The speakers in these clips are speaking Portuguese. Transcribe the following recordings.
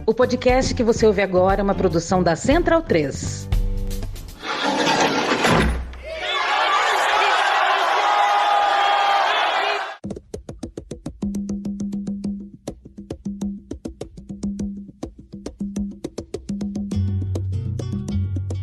O podcast que você ouve agora é uma produção da Central 3.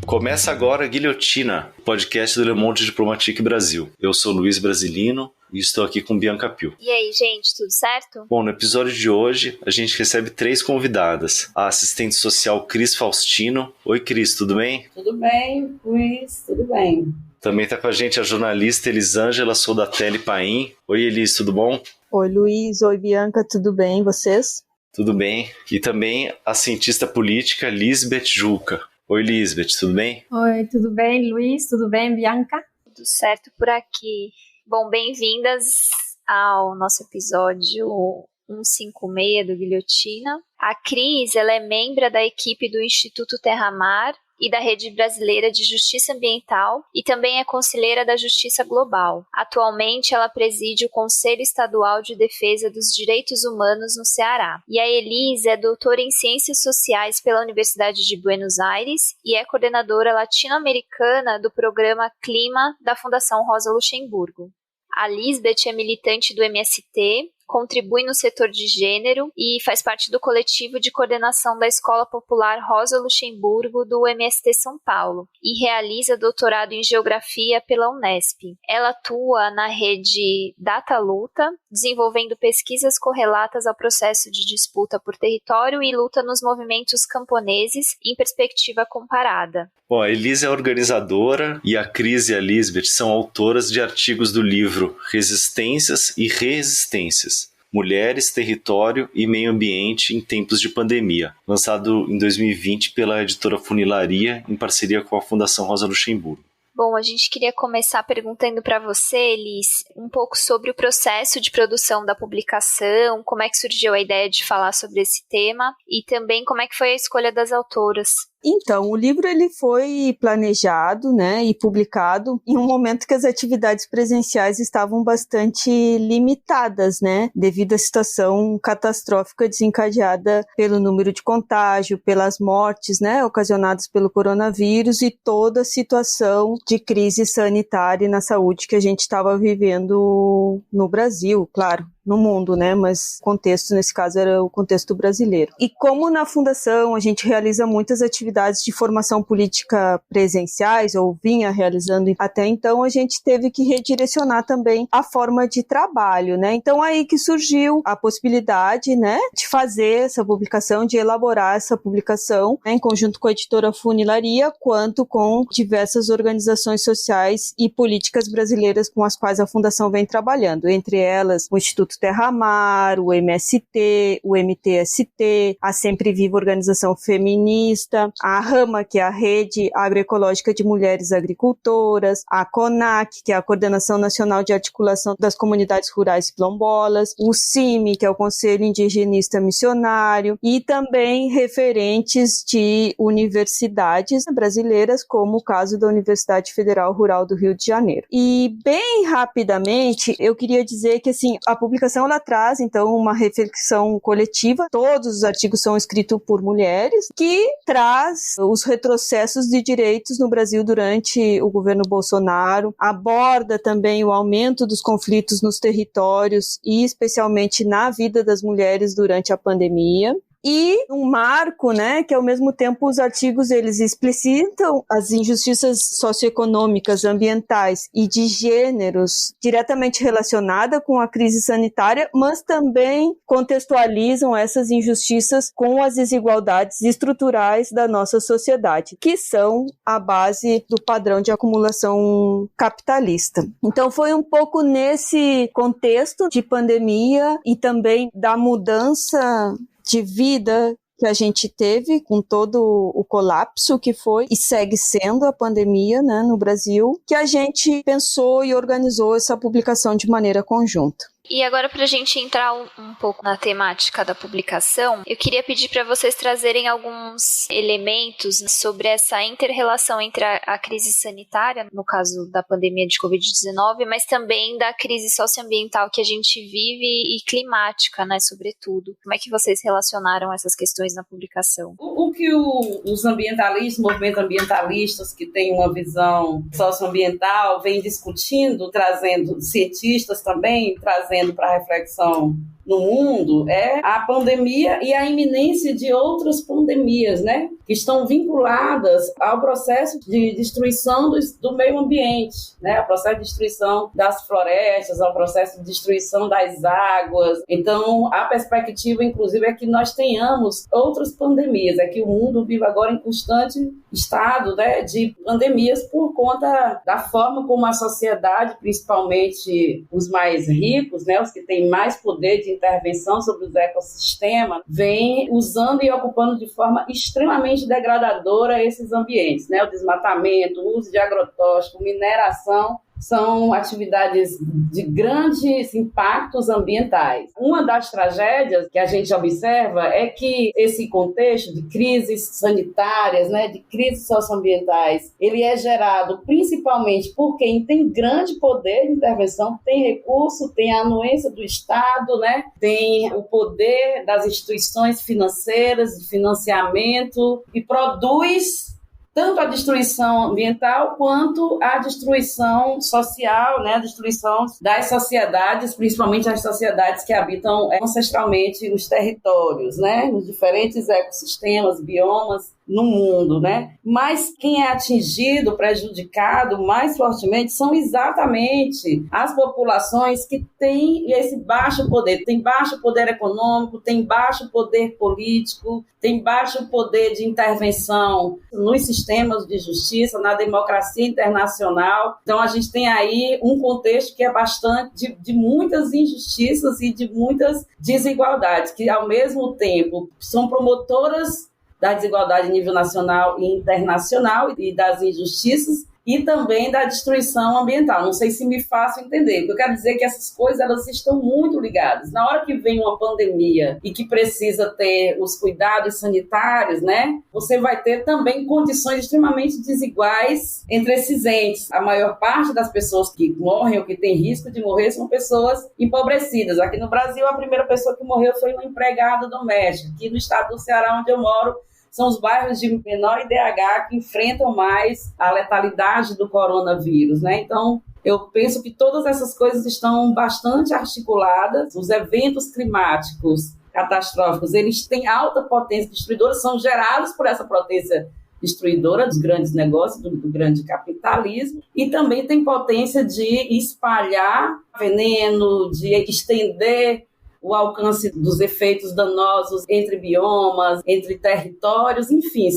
Começa agora a Guilhotina, podcast do Le Monde Diplomatique Brasil. Eu sou Luiz Brasilino e estou aqui com Bianca Piu. E aí, gente, tudo certo? Bom, no episódio de hoje, a gente recebe 3 convidadas. A assistente social Cris Faustino. Oi, Cris, tudo bem? Tudo bem, Luiz, tudo bem. Também está com a gente a jornalista Elisângela Soldatelli Paim. Oi, Elis, tudo bom? Oi, Luiz. Oi, Bianca, tudo bem? Vocês? Tudo bem. E também a cientista política Lisbeth Juca. Oi, Lisbeth, tudo bem? Oi, tudo bem, Luiz? Tudo bem, Bianca? Tudo certo por aqui. Bom, bem-vindas ao nosso episódio 156 do Guilhotina. A Cris, ela é membro da equipe do Instituto Terra Mar e da Rede Brasileira de Justiça Ambiental e também é conselheira da Justiça Global. Atualmente, ela preside o Conselho Estadual de Defesa dos Direitos Humanos no Ceará. E a Elis é doutora em Ciências Sociais pela Universidade de Buenos Aires e é coordenadora latino-americana do programa Clima da Fundação Rosa Luxemburgo. A Lisbeth é militante do MST, contribui no setor de gênero e faz parte do coletivo de coordenação da Escola Popular Rosa Luxemburgo do MST São Paulo e realiza doutorado em Geografia pela Unesp. Ela atua na rede Data Luta, desenvolvendo pesquisas correlatas ao processo de disputa por território e luta nos movimentos camponeses em perspectiva comparada. Bom, a Elis é organizadora e a Cris e a Lisbeth são autoras de artigos do livro Resistências e Resistências: Mulheres, Território e Meio Ambiente em Tempos de Pandemia, lançado em 2020 pela editora Funilaria, em parceria com a Fundação Rosa Luxemburgo. Bom, a gente queria começar perguntando para você, Elis, um pouco sobre o processo de produção da publicação, como é que surgiu a ideia de falar sobre esse tema e também como é que foi a escolha das autoras. Então, o livro ele foi planejado, e publicado em um momento que as atividades presenciais estavam bastante limitadas, devido à situação catastrófica desencadeada pelo número de contágio, pelas mortes, ocasionadas pelo coronavírus e toda a situação de crise sanitária e na saúde que a gente estava vivendo no Brasil, claro, no mundo, mas o contexto, nesse caso, era o contexto brasileiro. E como na Fundação a gente realiza muitas atividades de formação política presenciais, ou vinha realizando até então, a gente teve que redirecionar também a forma de trabalho, Então aí que surgiu a possibilidade, de fazer essa publicação, de elaborar essa publicação, em conjunto com a editora Funilaria, quanto com diversas organizações sociais e políticas brasileiras com as quais a Fundação vem trabalhando, entre elas o Instituto Terra Mar, o MST, o MTST, a Sempre Viva Organização Feminista, a RAMA, que é a Rede Agroecológica de Mulheres Agricultoras, a CONAC, que é a Coordenação Nacional de Articulação das Comunidades Rurais Quilombolas, o CIMI, que é o Conselho Indigenista Missionário, e também referentes de universidades brasileiras, como o caso da Universidade Federal Rural do Rio de Janeiro. E bem rapidamente, eu queria dizer que a publicação ela traz, então, uma reflexão coletiva. Todos os artigos são escritos por mulheres, que traz os retrocessos de direitos no Brasil durante o governo Bolsonaro, aborda também o aumento dos conflitos nos territórios e especialmente na vida das mulheres durante a pandemia. E um marco, que ao mesmo tempo os artigos eles explicitam as injustiças socioeconômicas, ambientais e de gêneros diretamente relacionadas com a crise sanitária, mas também contextualizam essas injustiças com as desigualdades estruturais da nossa sociedade, que são a base do padrão de acumulação capitalista. Então foi um pouco nesse contexto de pandemia e também da mudança de vida que a gente teve com todo o colapso que foi e segue sendo a pandemia, no Brasil, que a gente pensou e organizou essa publicação de maneira conjunta. E agora, para a gente entrar um pouco na temática da publicação, eu queria pedir para vocês trazerem alguns elementos sobre essa inter-relação entre a crise sanitária, no caso da pandemia de Covid-19, mas também da crise socioambiental que a gente vive e climática, né, sobretudo. Como é que vocês relacionaram essas questões na publicação? O que os ambientalistas, movimentos ambientalistas que têm uma visão socioambiental, vêm discutindo, trazendo cientistas também, trazendo para reflexão no mundo, é a pandemia e a iminência de outras pandemias, né? Que estão vinculadas ao processo de destruição do meio ambiente, né? Ao processo de destruição das florestas, ao processo de destruição das águas. Então, a perspectiva, inclusive, é que nós tenhamos outras pandemias, é que o mundo vive agora em constante estado, né, de pandemias por conta da forma como a sociedade, principalmente os mais ricos, né, os que têm mais poder de intervenção sobre os ecossistemas, vem usando e ocupando de forma extremamente degradadora esses ambientes, né? O desmatamento, o uso de agrotóxico, mineração, são atividades de grandes impactos ambientais. Uma das tragédias que a gente observa é que esse contexto de crises sanitárias, né, de crises socioambientais, ele é gerado principalmente por quem tem grande poder de intervenção, tem recurso, tem a anuência do Estado, né, tem o poder das instituições financeiras, de financiamento, e produz tanto a destruição ambiental quanto a destruição social, né? A destruição das sociedades, principalmente as sociedades que habitam ancestralmente os territórios, né? Os diferentes ecossistemas, biomas no mundo, né? Mas quem é atingido, prejudicado mais fortemente são exatamente as populações que têm esse baixo poder, tem baixo poder econômico, tem baixo poder político, tem baixo poder de intervenção nos sistemas de justiça, na democracia internacional. Então a gente tem aí um contexto que é bastante de muitas injustiças e de muitas desigualdades, que ao mesmo tempo são promotoras da desigualdade a nível nacional e internacional e das injustiças e também da destruição ambiental. Não sei se me faço entender. O que eu quero dizer é que essas coisas elas estão muito ligadas. Na hora que vem uma pandemia e que precisa ter os cuidados sanitários, né, você vai ter também condições extremamente desiguais entre esses entes. A maior parte das pessoas que morrem ou que tem risco de morrer são pessoas empobrecidas. Aqui no Brasil, a primeira pessoa que morreu foi uma empregada doméstica. Aqui no estado do Ceará, onde eu moro, são os bairros de menor IDH que enfrentam mais a letalidade do coronavírus, né? Então, eu penso que todas essas coisas estão bastante articuladas. Os eventos climáticos catastróficos, eles têm alta potência destruidora, são gerados por essa potência destruidora dos grandes negócios, do grande capitalismo, e também tem potência de espalhar veneno, de estender o alcance dos efeitos danosos entre biomas, entre territórios, enfim,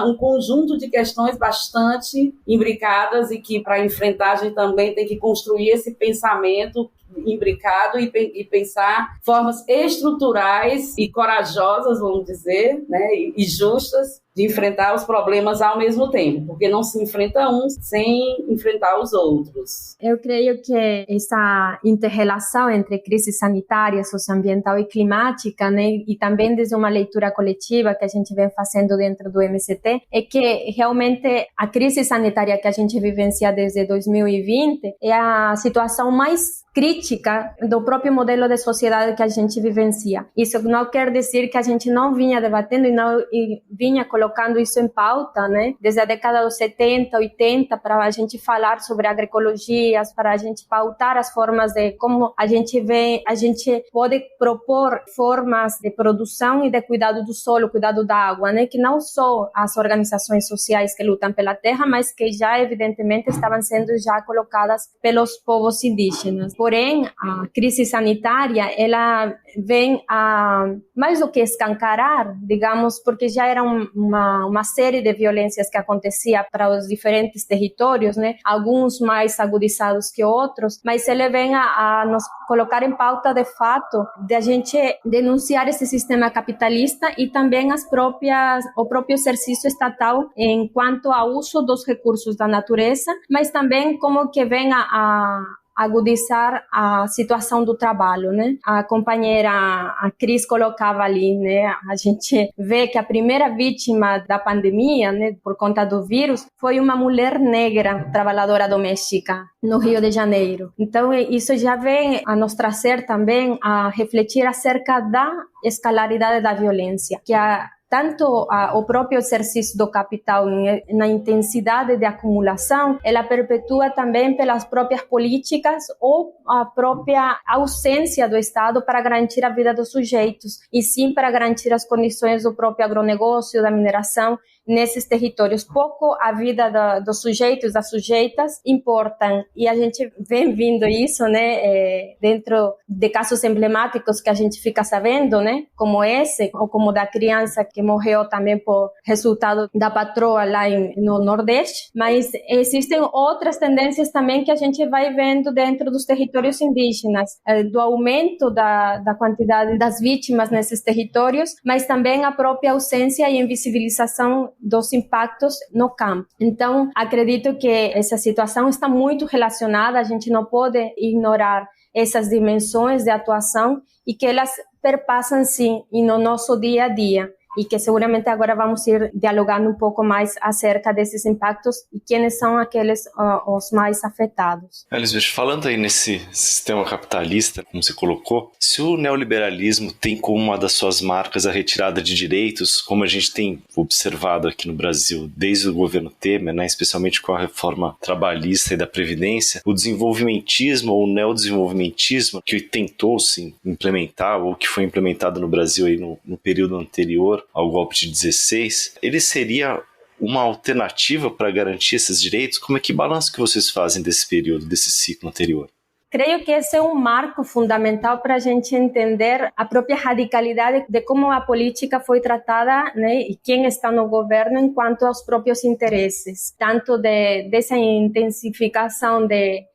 um conjunto de questões bastante imbricadas e que, para enfrentar, a gente também tem que construir esse pensamento imbricado e pensar formas estruturais e corajosas, vamos dizer, né, e justas de enfrentar os problemas ao mesmo tempo, porque não se enfrenta um sem enfrentar os outros. Eu creio que essa inter-relação entre crise sanitária, socioambiental e climática, né, e também desde uma leitura coletiva que a gente vem fazendo dentro do MST, é que realmente a crise sanitária que a gente vivencia desde 2020 é a situação mais crítica do próprio modelo de sociedade que a gente vivencia. Isso não quer dizer que a gente não vinha debatendo e vinha colocando isso em pauta, né? Desde a década dos 70, 80, para a gente falar sobre agroecologia, para a gente pautar as formas de como a gente pode propor formas de produção e de cuidado do solo, cuidado da água, né? Que não só as organizações sociais que lutam pela terra, mas que já evidentemente estavam sendo já colocadas pelos povos indígenas. Porém, a crise sanitária, ela vem a mais do que escancarar, digamos, porque já era uma série de violências que acontecia para os diferentes territórios, né? Alguns mais agudizados que outros, mas ele vem a nos colocar em pauta de fato de a gente denunciar esse sistema capitalista e também o próprio exercício estatal enquanto ao uso dos recursos da natureza, mas também como que vem a agudizar a situação do trabalho, né? A companheira, a Cris, colocava ali, né? A gente vê que a primeira vítima da pandemia, né, por conta do vírus, foi uma mulher negra, trabalhadora doméstica, no Rio de Janeiro. Então, isso já vem a nos trazer também a refletir acerca da escalaridade da violência, que tanto o próprio exercício do capital na intensidade de acumulação, ela perpetua também pelas próprias políticas ou a própria ausência do Estado para garantir a vida dos sujeitos, e sim para garantir as condições do próprio agronegócio, da mineração, nesses territórios. Pouco a vida dos sujeitos, das sujeitas, importam. E a gente vem vindo isso, né, dentro de casos emblemáticos que a gente fica sabendo, né, como esse, ou como da criança que morreu também por resultado da patroa lá no Nordeste. Mas existem outras tendências também que a gente vai vendo dentro dos territórios indígenas, do aumento da quantidade das vítimas nesses territórios, mas também a própria ausência e invisibilização dos impactos no campo. Então, acredito que essa situação está muito relacionada, a gente não pode ignorar essas dimensões de atuação e que elas perpassam, sim, no nosso dia a dia. E que seguramente agora vamos ir dialogando um pouco mais acerca desses impactos e quem são aqueles os mais afetados. Elizabeth, falando aí nesse sistema capitalista, como você colocou, se o neoliberalismo tem como uma das suas marcas a retirada de direitos, como a gente tem observado aqui no Brasil desde o governo Temer, né, especialmente com a reforma trabalhista e da Previdência, o desenvolvimentismo ou o neodesenvolvimentismo que tentou-se implementar ou que foi implementado no Brasil aí no período anterior ao golpe de 16, ele seria uma alternativa para garantir esses direitos? Como é que balanço que vocês fazem desse período, desse ciclo anterior? Creio que esse é um marco fundamental para a gente entender a própria radicalidade de como a política foi tratada, né, e quem está no governo enquanto aos próprios interesses, tanto dessa intensificação de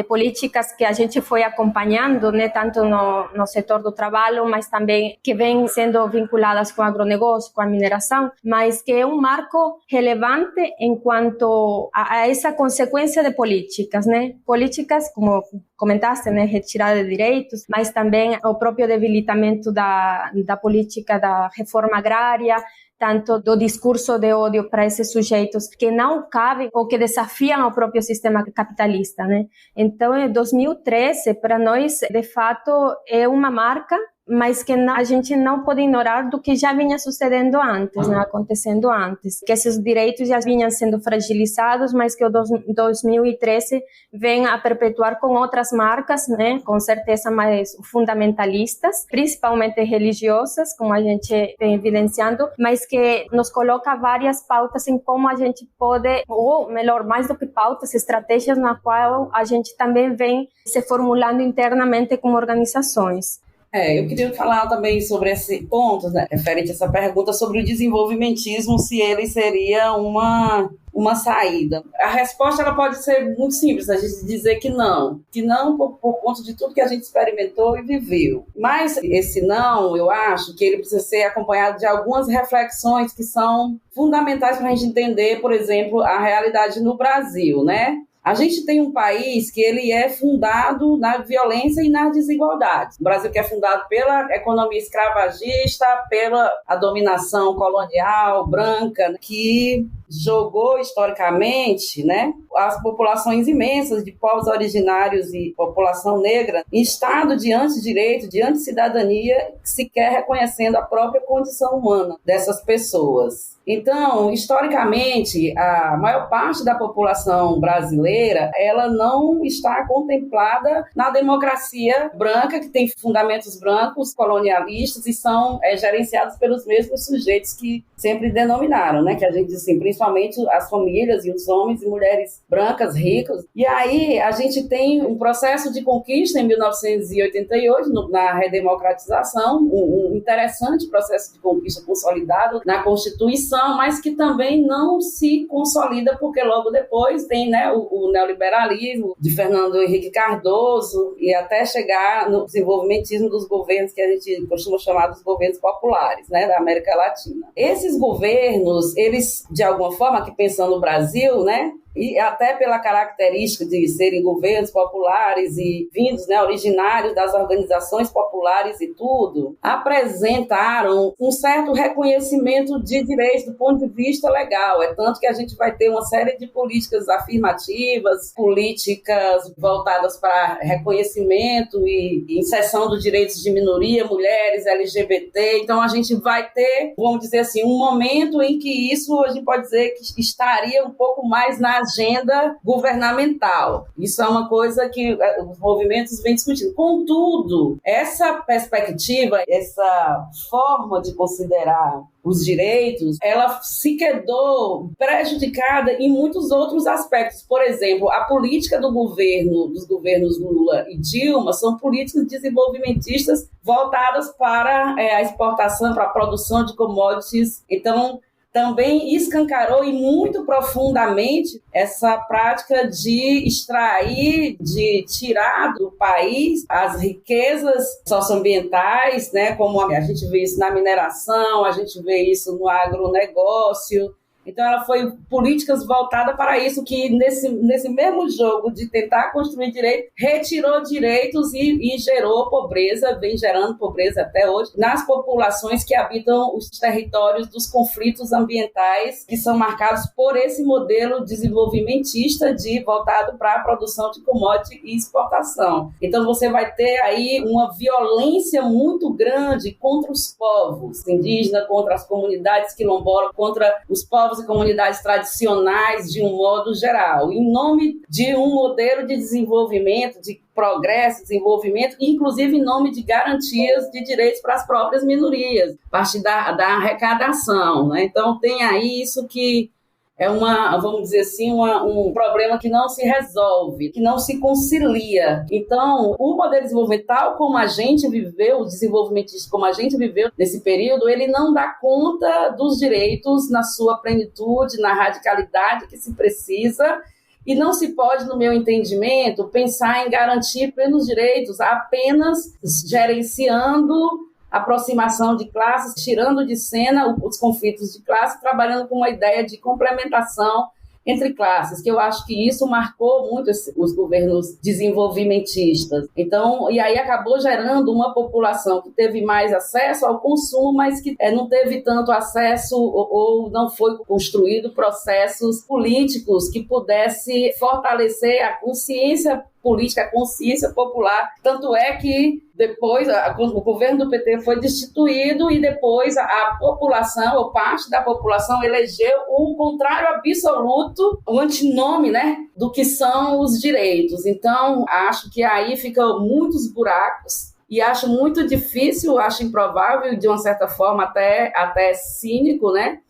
políticas que a gente foi acompanhando, né, tanto no setor do trabalho, mas também que vêm sendo vinculadas com o agronegócio, com a mineração, mas que é um marco relevante enquanto a essa consequência de políticas, né? Políticas, como comentaste, né, retirada de direitos, mas também o próprio debilitamento da política da reforma agrária, tanto do discurso de ódio para esses sujeitos que não cabem ou que desafiam o próprio sistema capitalista, né? Então, em 2013, para nós, de fato, é uma marca, mas que a gente não pode ignorar do que já vinha sucedendo antes, né, acontecendo antes, que esses direitos já vinham sendo fragilizados, mas que o 2013 vem a perpetuar com outras marcas, né, com certeza mais fundamentalistas, principalmente religiosas, como a gente vem evidenciando, mas que nos coloca várias pautas em como a gente pode, ou melhor, mais do que pautas, estratégias na qual a gente também vem se formulando internamente como organizações. Eu queria falar também sobre esse ponto, né, referente a essa pergunta sobre o desenvolvimentismo, se ele seria uma saída. A resposta ela pode ser muito simples, a gente dizer que não por conta de tudo que a gente experimentou e viveu. Mas esse não, eu acho que ele precisa ser acompanhado de algumas reflexões que são fundamentais para a gente entender, por exemplo, a realidade no Brasil, né? A gente tem um país que ele é fundado na violência e na desigualdade. O Brasil que é fundado pela economia escravagista, pela a dominação colonial branca, que jogou historicamente, né, as populações imensas de povos originários e população negra em estado de antidireito, de anticidadania, sequer reconhecendo a própria condição humana dessas pessoas. Então, historicamente, a maior parte da população brasileira, ela não está contemplada na democracia branca, que tem fundamentos brancos, colonialistas, e são gerenciados pelos mesmos sujeitos que sempre denominaram, né? Que a gente diz assim, principalmente as famílias e os homens e mulheres brancas, ricos. E aí a gente tem um processo de conquista em 1988, na redemocratização, um interessante processo de conquista consolidado na Constituição, mas que também não se consolida, porque logo depois tem, né, o neoliberalismo de Fernando Henrique Cardoso e até chegar no desenvolvimentismo dos governos que a gente costuma chamar dos governos populares, né, da América Latina. Esses governos, eles, de alguma forma, que pensando no Brasil, né, e até pela característica de serem governos populares e vindos, né, originários das organizações populares e tudo, apresentaram um certo reconhecimento de direitos do ponto de vista legal. É tanto que a gente vai ter uma série de políticas afirmativas, políticas voltadas para reconhecimento e inserção dos direitos de minoria, mulheres, LGBT. Então a gente vai ter, vamos dizer assim, um momento em que isso a gente pode dizer que estaria um pouco mais na agenda governamental. Isso é uma coisa que os movimentos vêm discutindo. Contudo, essa perspectiva, essa forma de considerar os direitos, ela se quedou prejudicada em muitos outros aspectos. Por exemplo, a política dos governos Lula e Dilma são políticas desenvolvimentistas voltadas para a exportação, para a produção de commodities. Então, também escancarou e muito profundamente essa prática de extrair, de tirar do país as riquezas socioambientais, né, como a gente vê isso na mineração, a gente vê isso no agronegócio. Então, ela foi políticas voltadas para isso, que nesse mesmo jogo de tentar construir direito, retirou direitos e gerou pobreza, vem gerando pobreza até hoje, nas populações que habitam os territórios dos conflitos ambientais, que são marcados por esse modelo desenvolvimentista voltado para a produção de commodity e exportação. Então, você vai ter aí uma violência muito grande contra os povos indígenas, contra as comunidades quilombolas, contra os povos e comunidades tradicionais de um modo geral, em nome de um modelo de desenvolvimento, de progresso, desenvolvimento, inclusive em nome de garantias de direitos para as próprias minorias, a partir da arrecadação, né? Então tem aí isso que é vamos dizer assim, um problema que não se resolve, que não se concilia. Então, o modelo desenvolvimental, como a gente viveu, o desenvolvimentista como a gente viveu nesse período, ele não dá conta dos direitos na sua plenitude, na radicalidade que se precisa, e não se pode, no meu entendimento, pensar em garantir plenos direitos apenas gerenciando aproximação de classes, tirando de cena os conflitos de classe, trabalhando com uma ideia de complementação entre classes, que eu acho que isso marcou muito os governos desenvolvimentistas. Então, e aí acabou gerando uma população que teve mais acesso ao consumo, mas que não teve tanto acesso ou não foi construído processos políticos que pudesse fortalecer a consciência política, a consciência popular. Tanto é que depois o governo do PT foi destituído e depois a população, ou parte da população, elegeu o contrário absoluto, o antinome, né, do que são os direitos. Então, acho que aí ficam muitos buracos e acho muito difícil, acho improvável, de uma certa forma até cínico, né,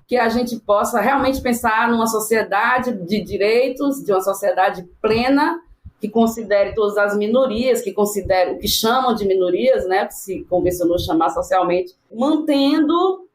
que a gente possa realmente pensar numa sociedade de direitos, de uma sociedade plena, que considere todas as minorias, que considere o que chamam de minorias, né, que se convencionou chamar socialmente, mantendo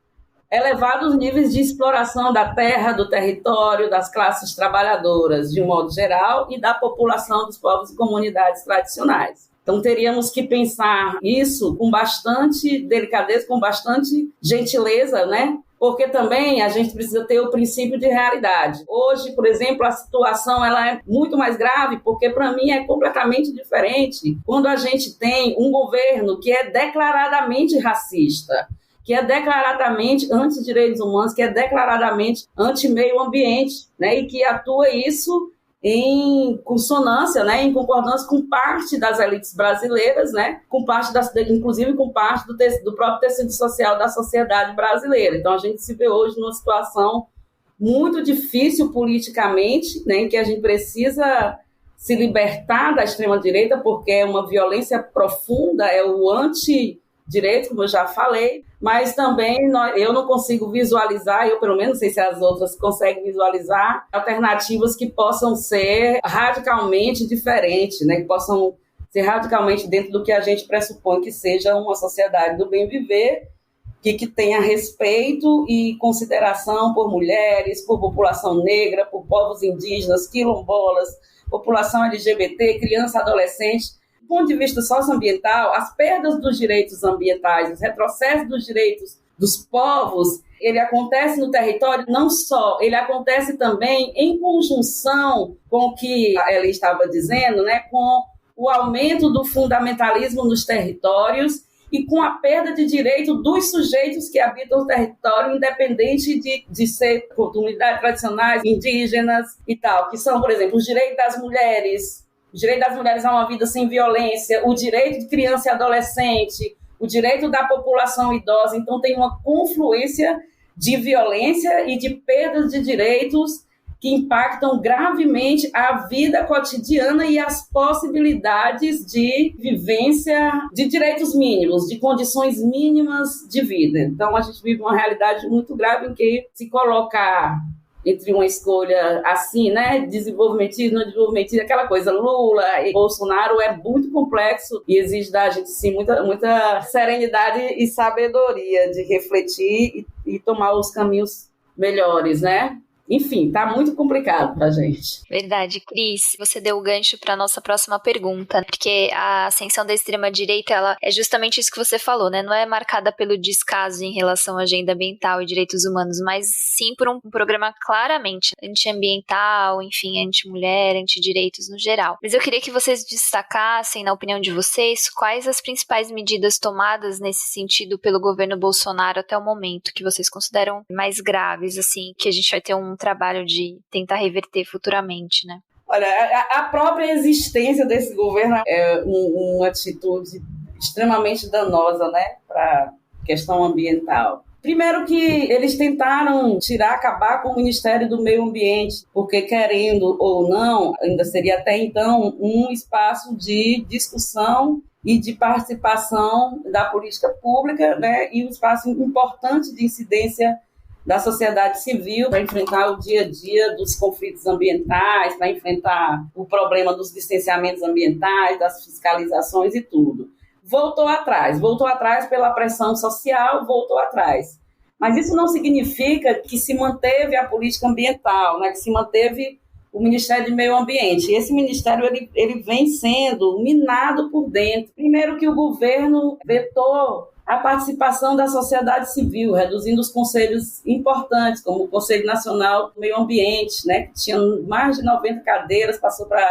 elevados níveis de exploração da terra, do território, das classes trabalhadoras, de um modo geral, e da população dos povos e comunidades tradicionais. Então, teríamos que pensar isso com bastante delicadeza, com bastante gentileza, né? Porque também a gente precisa ter o princípio de realidade. Hoje, por exemplo, a situação ela é muito mais grave, porque para mim é completamente diferente quando a gente tem um governo que é declaradamente racista, que é declaradamente anti-direitos humanos, que é declaradamente anti-meio ambiente, né? E que atua isso em consonância, né, em concordância com parte das elites brasileiras, né, inclusive com parte do próprio tecido social da sociedade brasileira. Então, a gente se vê hoje numa situação muito difícil politicamente, né, em que a gente precisa se libertar da extrema-direita, porque é uma violência profunda, é o antidireito, como eu já falei, mas também eu não consigo visualizar, eu pelo menos não sei se as outras conseguem visualizar, alternativas que possam ser radicalmente diferentes, né? Que possam ser radicalmente dentro do que a gente pressupõe que seja uma sociedade do bem viver, que tenha respeito e consideração por mulheres, por população negra, por povos indígenas, quilombolas, população LGBT, criança, adolescente. Do ponto de vista socioambiental, as perdas dos direitos ambientais, os retrocessos dos direitos dos povos, ele acontece no território, não só, ele acontece também em conjunção com o que ela estava dizendo, né, com o aumento do fundamentalismo nos territórios e com a perda de direito dos sujeitos que habitam o território, independente de ser comunidades tradicionais, indígenas e tal, que são, por exemplo, os direitos das mulheres a uma vida sem violência, o direito de criança e adolescente, o direito da população idosa. Então, tem uma confluência de violência e de perda de direitos que impactam gravemente a vida cotidiana e as possibilidades de vivência de direitos mínimos, de condições mínimas de vida. Então, a gente vive uma realidade muito grave em que se colocar entre uma escolha assim, né, desenvolvimentismo, não desenvolvimentismo, aquela coisa, Lula e Bolsonaro é muito complexo e exige da gente, sim, muita serenidade e sabedoria de refletir e tomar os caminhos melhores, né? Enfim, tá muito complicado pra gente. Verdade. Cris, você deu o gancho pra nossa próxima pergunta, porque a ascensão da extrema-direita, ela é justamente isso que você falou, né? Não é marcada pelo descaso em relação à agenda ambiental e direitos humanos, mas sim por um programa claramente antiambiental, enfim, anti-mulher, anti-direitos no geral. Mas eu queria que vocês destacassem, na opinião de vocês, quais as principais medidas tomadas nesse sentido pelo governo Bolsonaro até o momento, que vocês consideram mais graves, assim, que a gente vai ter um trabalho de tentar reverter futuramente, né? Olha, a própria existência desse governo é uma atitude extremamente danosa, né, para a questão ambiental. Primeiro que eles tentaram acabar com o Ministério do Meio Ambiente, porque querendo ou não, ainda seria até então um espaço de discussão e de participação da política pública, né, e um espaço importante de incidência da sociedade civil para enfrentar o dia a dia dos conflitos ambientais, para enfrentar o problema dos licenciamentos ambientais, das fiscalizações e tudo. Voltou atrás pela pressão social, voltou atrás. Mas isso não significa que se manteve a política ambiental, né, que se manteve o Ministério do Meio Ambiente. E esse ministério ele vem sendo minado por dentro. Primeiro que o governo vetou a participação da sociedade civil, reduzindo os conselhos importantes, como o Conselho Nacional do Meio Ambiente, né, que tinha mais de 90 cadeiras, passou para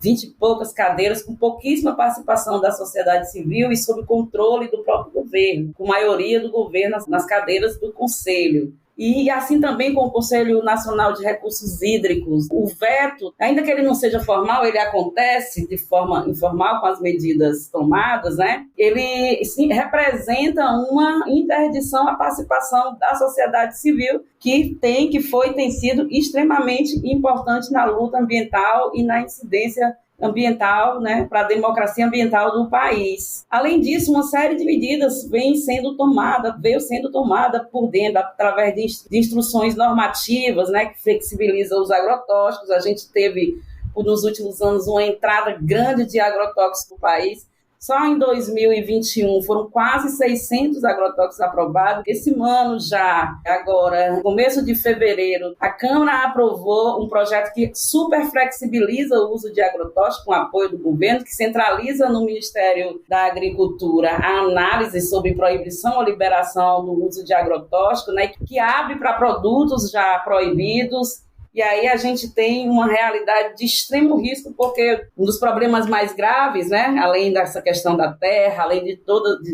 20 e poucas cadeiras, com pouquíssima participação da sociedade civil e sob controle do próprio governo, com maioria do governo nas cadeiras do Conselho. E assim também com o Conselho Nacional de Recursos Hídricos. O veto, ainda que ele não seja formal, ele acontece de forma informal com as medidas tomadas, né? Ele sim, representa uma interdição à participação da sociedade civil que tem sido extremamente importante na luta ambiental e na incidência ambiental, né, para a democracia ambiental do país. Além disso, uma série de medidas veio sendo tomada por dentro, através de instruções normativas, né, que flexibilizam os agrotóxicos. A gente teve, nos últimos anos, uma entrada grande de agrotóxicos no país. Só em 2021 foram quase 600 agrotóxicos aprovados. Esse ano já, agora, no começo de fevereiro, a Câmara aprovou um projeto que super flexibiliza o uso de agrotóxicos com apoio do governo, que centraliza no Ministério da Agricultura a análise sobre proibição ou liberação do uso de agrotóxicos, né, que abre para produtos já proibidos. E aí a gente tem uma realidade de extremo risco, porque um dos problemas mais graves, né, além dessa questão da terra, além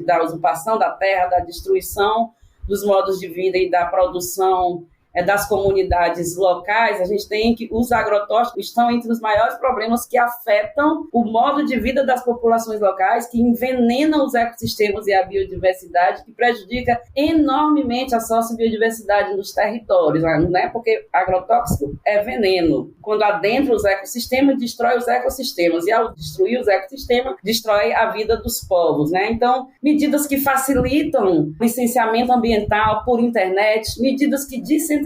da usurpação da terra, da destruição dos modos de vida e da produção das comunidades locais, a gente tem que os agrotóxicos estão entre os maiores problemas que afetam o modo de vida das populações locais, que envenenam os ecossistemas e a biodiversidade, que prejudica enormemente a sociobiodiversidade nos territórios, né? Porque agrotóxico é veneno. Quando adentra os ecossistemas, destrói os ecossistemas, e ao destruir os ecossistemas, destrói a vida dos povos, né? Então, medidas que facilitam o licenciamento ambiental por internet, medidas que descentralizam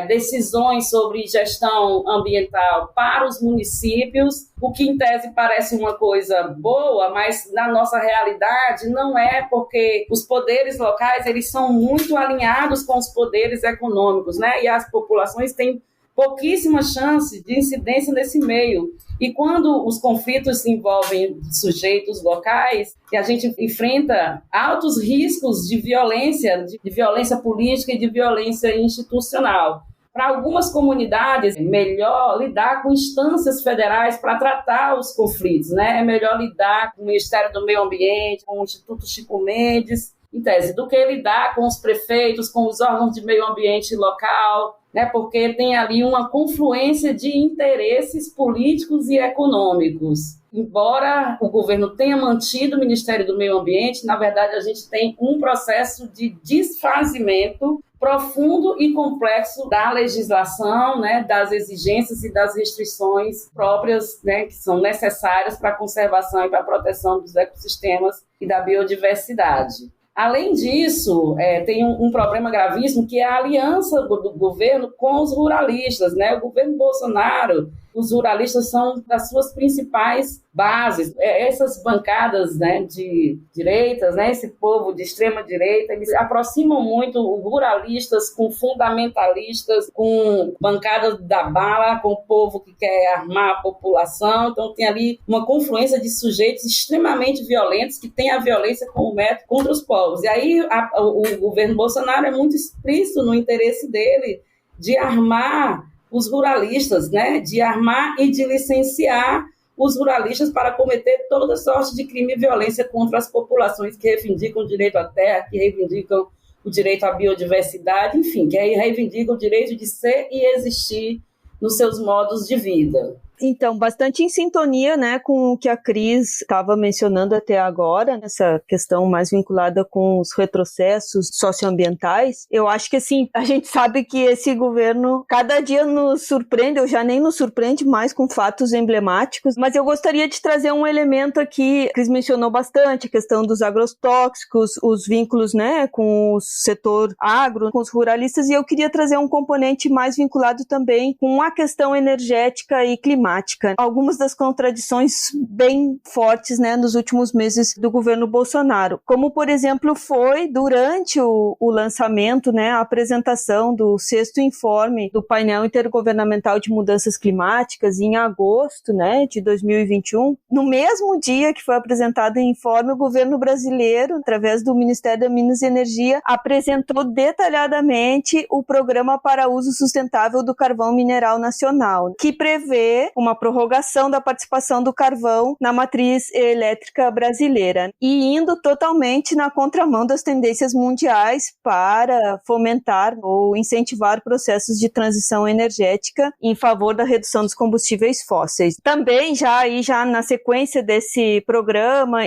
decisões sobre gestão ambiental para os municípios, o que em tese parece uma coisa boa, mas na nossa realidade não é, porque os poderes locais eles são muito alinhados com os poderes econômicos, né? E as populações têm pouquíssima chance de incidência nesse meio. E quando os conflitos envolvem sujeitos locais, e a gente enfrenta altos riscos de violência política e de violência institucional. Para algumas comunidades, é melhor lidar com instâncias federais para tratar os conflitos, né? É melhor lidar com o Ministério do Meio Ambiente, com o Instituto Chico Mendes, em tese, do que lidar com os prefeitos, com os órgãos de meio ambiente local, né? Porque tem ali uma confluência de interesses políticos e econômicos. Embora o governo tenha mantido o Ministério do Meio Ambiente, na verdade a gente tem um processo de desfazimento profundo e complexo da legislação, né, das exigências e das restrições próprias, né, que são necessárias para a conservação e para a proteção dos ecossistemas e da biodiversidade. Além disso, tem um problema gravíssimo, que é a aliança do governo com os ruralistas, né? O governo Bolsonaro, os ruralistas são das suas principais bases. Essas bancadas, né, de direitas, né, esse povo de extrema direita, eles aproximam muito os ruralistas com fundamentalistas, com bancadas da bala, com o povo que quer armar a população. Então tem ali uma confluência de sujeitos extremamente violentos que têm a violência como método contra os povos. E aí o governo Bolsonaro é muito explícito no interesse dele de armar os ruralistas, né, de armar e de licenciar os ruralistas para cometer toda sorte de crime e violência contra as populações que reivindicam o direito à terra, que reivindicam o direito à biodiversidade, enfim, que reivindicam o direito de ser e existir nos seus modos de vida. Então, bastante em sintonia, né, com o que a Cris estava mencionando até agora, nessa questão mais vinculada com os retrocessos socioambientais. Eu acho que, assim, a gente sabe que esse governo cada dia nos surpreende, ou já nem nos surpreende mais com fatos emblemáticos, mas eu gostaria de trazer um elemento aqui, a Cris mencionou bastante, a questão dos agrotóxicos, os vínculos, né, com o setor agro, com os ruralistas, e eu queria trazer um componente mais vinculado também com a questão energética e climática. Algumas das contradições bem fortes, né, nos últimos meses do governo Bolsonaro, como, por exemplo, foi durante o lançamento, né, a apresentação do 6º informe do painel intergovernamental de mudanças climáticas em agosto, né, de 2021. No mesmo dia que foi apresentado o informe, o governo brasileiro, através do Ministério da Minas e Energia, apresentou detalhadamente o Programa para Uso Sustentável do Carvão Mineral Nacional, que prevê uma prorrogação da participação do carvão na matriz elétrica brasileira, e indo totalmente na contramão das tendências mundiais para fomentar ou incentivar processos de transição energética em favor da redução dos combustíveis fósseis. Também já na sequência desse programa,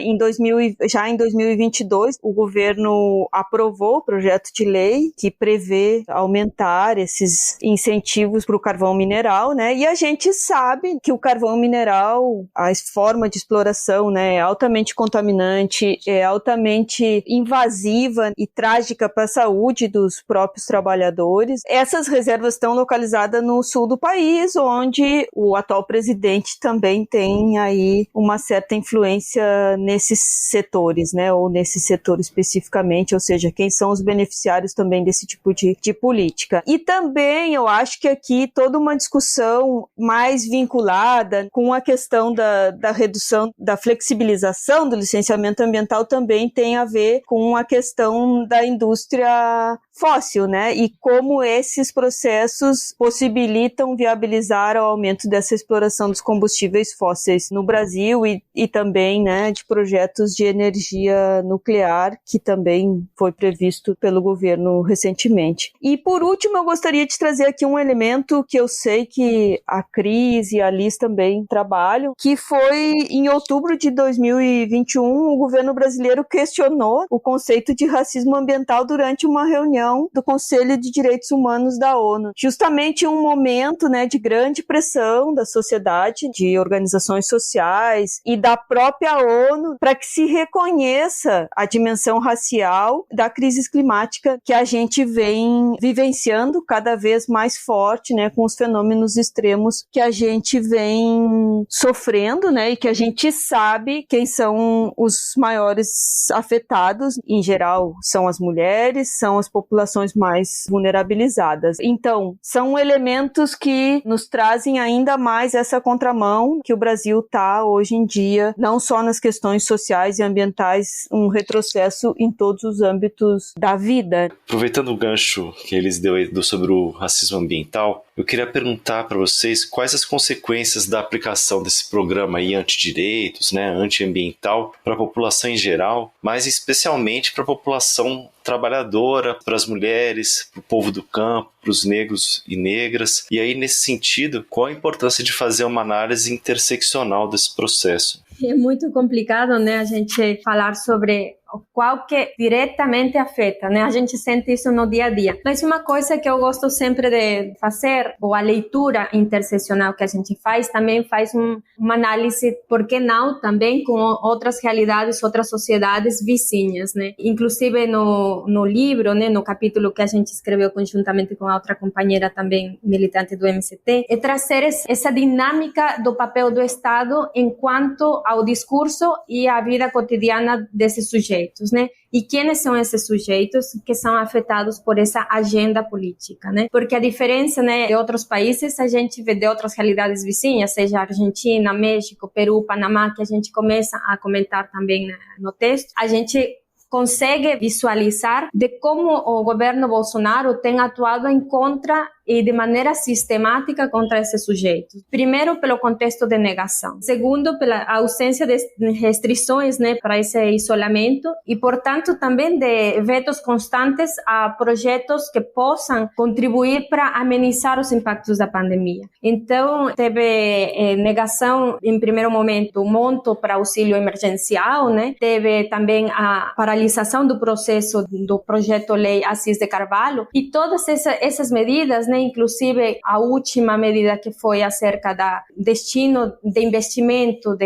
já em 2022, o governo aprovou o projeto de lei que prevê aumentar esses incentivos para o carvão mineral, né? E a gente sabe que o carvão mineral, a forma de exploração, né, é altamente contaminante, é altamente invasiva e trágica para a saúde dos próprios trabalhadores. Essas reservas estão localizadas no sul do país, onde o atual presidente também tem aí uma certa influência nesses setores, né, ou nesse setor especificamente, ou seja, quem são os beneficiários também desse tipo de política. E também eu acho que aqui toda uma discussão mais vinculada com a questão da redução, da flexibilização do licenciamento ambiental também tem a ver com a questão da indústria fóssil, né? E como esses processos possibilitam viabilizar o aumento dessa exploração dos combustíveis fósseis no Brasil e também, né, de projetos de energia nuclear, que também foi previsto pelo governo recentemente. E por último, eu gostaria de trazer aqui um elemento que eu sei que a Cris e a Liz também trabalham, que foi em outubro de 2021, o governo brasileiro questionou o conceito de racismo ambiental durante uma reunião do Conselho de Direitos Humanos da ONU. Justamente em um momento, né, de grande pressão da sociedade, de organizações sociais e da própria ONU para que se reconheça a dimensão racial da crise climática que a gente vem vivenciando cada vez mais forte, né, com os fenômenos extremos que a gente gente vem sofrendo, né, e que a gente sabe quem são os maiores afetados. Em geral, são as mulheres, são as populações mais vulnerabilizadas. Então, são elementos que nos trazem ainda mais essa contramão que o Brasil está hoje em dia, não só nas questões sociais e ambientais, um retrocesso em todos os âmbitos da vida. Aproveitando o gancho que eles deu sobre o racismo ambiental, eu queria perguntar para vocês quais as consequências da aplicação desse programa aí antidireitos, né, antiambiental, para a população em geral, mas especialmente para a população trabalhadora, para as mulheres, para o povo do campo, para os negros e negras. E aí, nesse sentido, qual a importância de fazer uma análise interseccional desse processo? É muito complicado, né, a gente falar sobre qual que diretamente afeta, né? A gente sente isso no dia a dia. Mas uma coisa que eu gosto sempre de fazer, ou a leitura interseccional que a gente faz, também faz uma análise, por que não, também com outras realidades, outras sociedades vizinhas, né? Inclusive no livro, né, no capítulo que a gente escreveu conjuntamente com a outra companheira também militante do MST, é trazer essa dinâmica do papel do Estado enquanto ao discurso e à vida cotidiana desses sujeitos, né? E quem são esses sujeitos que são afetados por essa agenda política, né? Porque a diferença, né, de outros países, a gente vê de outras realidades vizinhas, seja Argentina, México, Peru, Panamá, que a gente começa a comentar também no texto, a gente consegue visualizar de como o governo Bolsonaro tem atuado em contra e de maneira sistemática contra esses sujeitos. Primeiro, pelo contexto de negação. Segundo, pela ausência de restrições, né, para esse isolamento e, portanto, também de vetos constantes a projetos que possam contribuir para amenizar os impactos da pandemia. Então, teve negação, em primeiro momento, monto para auxílio emergencial, né? Teve também a paralisação do processo do projeto-lei Assis de Carvalho e todas essas medidas, né, inclusive a última medida que foi acerca da destino de investimento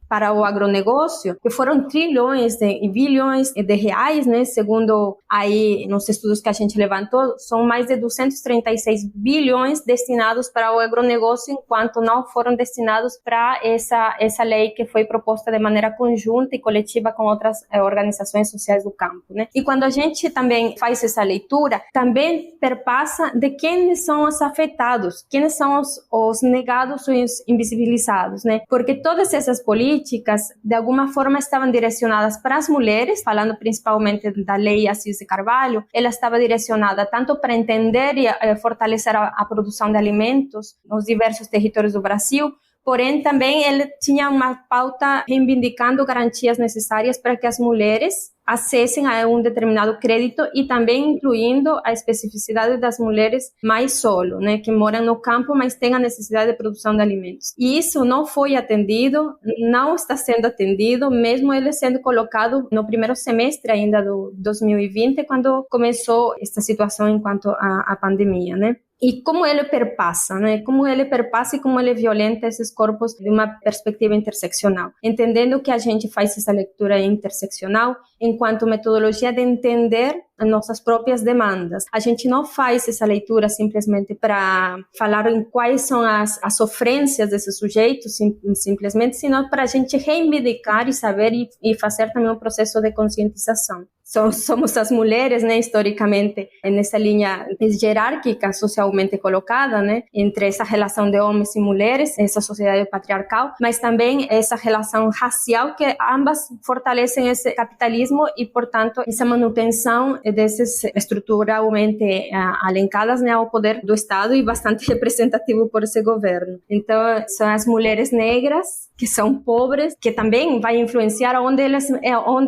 para o agronegócio, que foram trilhões e bilhões de reais, né, segundo aí nos estudos que a gente levantou, são mais de 236 bilhões destinados para o agronegócio, enquanto não foram destinados para essa lei que foi proposta de maneira conjunta e coletiva com outras organizações sociais do campo, né? E quando a gente também faz essa leitura, também perpassa de quem são os afetados, quem são os negados ou os invisibilizados, né? Porque todas essas políticas, de alguma forma, estavam direcionadas para as mulheres, falando principalmente da lei Assis de Carvalho, ela estava direcionada tanto para entender e fortalecer a produção de alimentos nos diversos territórios do Brasil, porém também ele tinha uma pauta reivindicando garantias necessárias para que as mulheres acessem a um determinado crédito e também incluindo a especificidade das mulheres mais solo, né, que moram no campo, mas têm a necessidade de produção de alimentos. E isso não foi atendido, não está sendo atendido, mesmo ele sendo colocado no primeiro semestre ainda do 2020, quando começou esta situação enquanto a pandemia, né? E como ele perpassa, né? Como ele perpassa e como ele violenta esses corpos de uma perspectiva interseccional. Entendendo que a gente faz essa leitura interseccional enquanto metodologia de entender nossas próprias demandas. A gente não faz essa leitura simplesmente para falar em quais são as sofrências desses sujeitos, simplesmente, senão para a gente reivindicar e saber e fazer também um processo de conscientização. Somos as mulheres, né, historicamente, nessa linha hierárquica socialmente colocada, né, entre essa relação de homens e mulheres, essa sociedade patriarcal, mas também essa relação racial que ambas fortalecem esse capitalismo e, portanto, essa manutenção dessas estruturalmente alencadas, né, ao poder do Estado e bastante representativo por esse governo. Então, são as mulheres negras, que são pobres, que também vai influenciar onde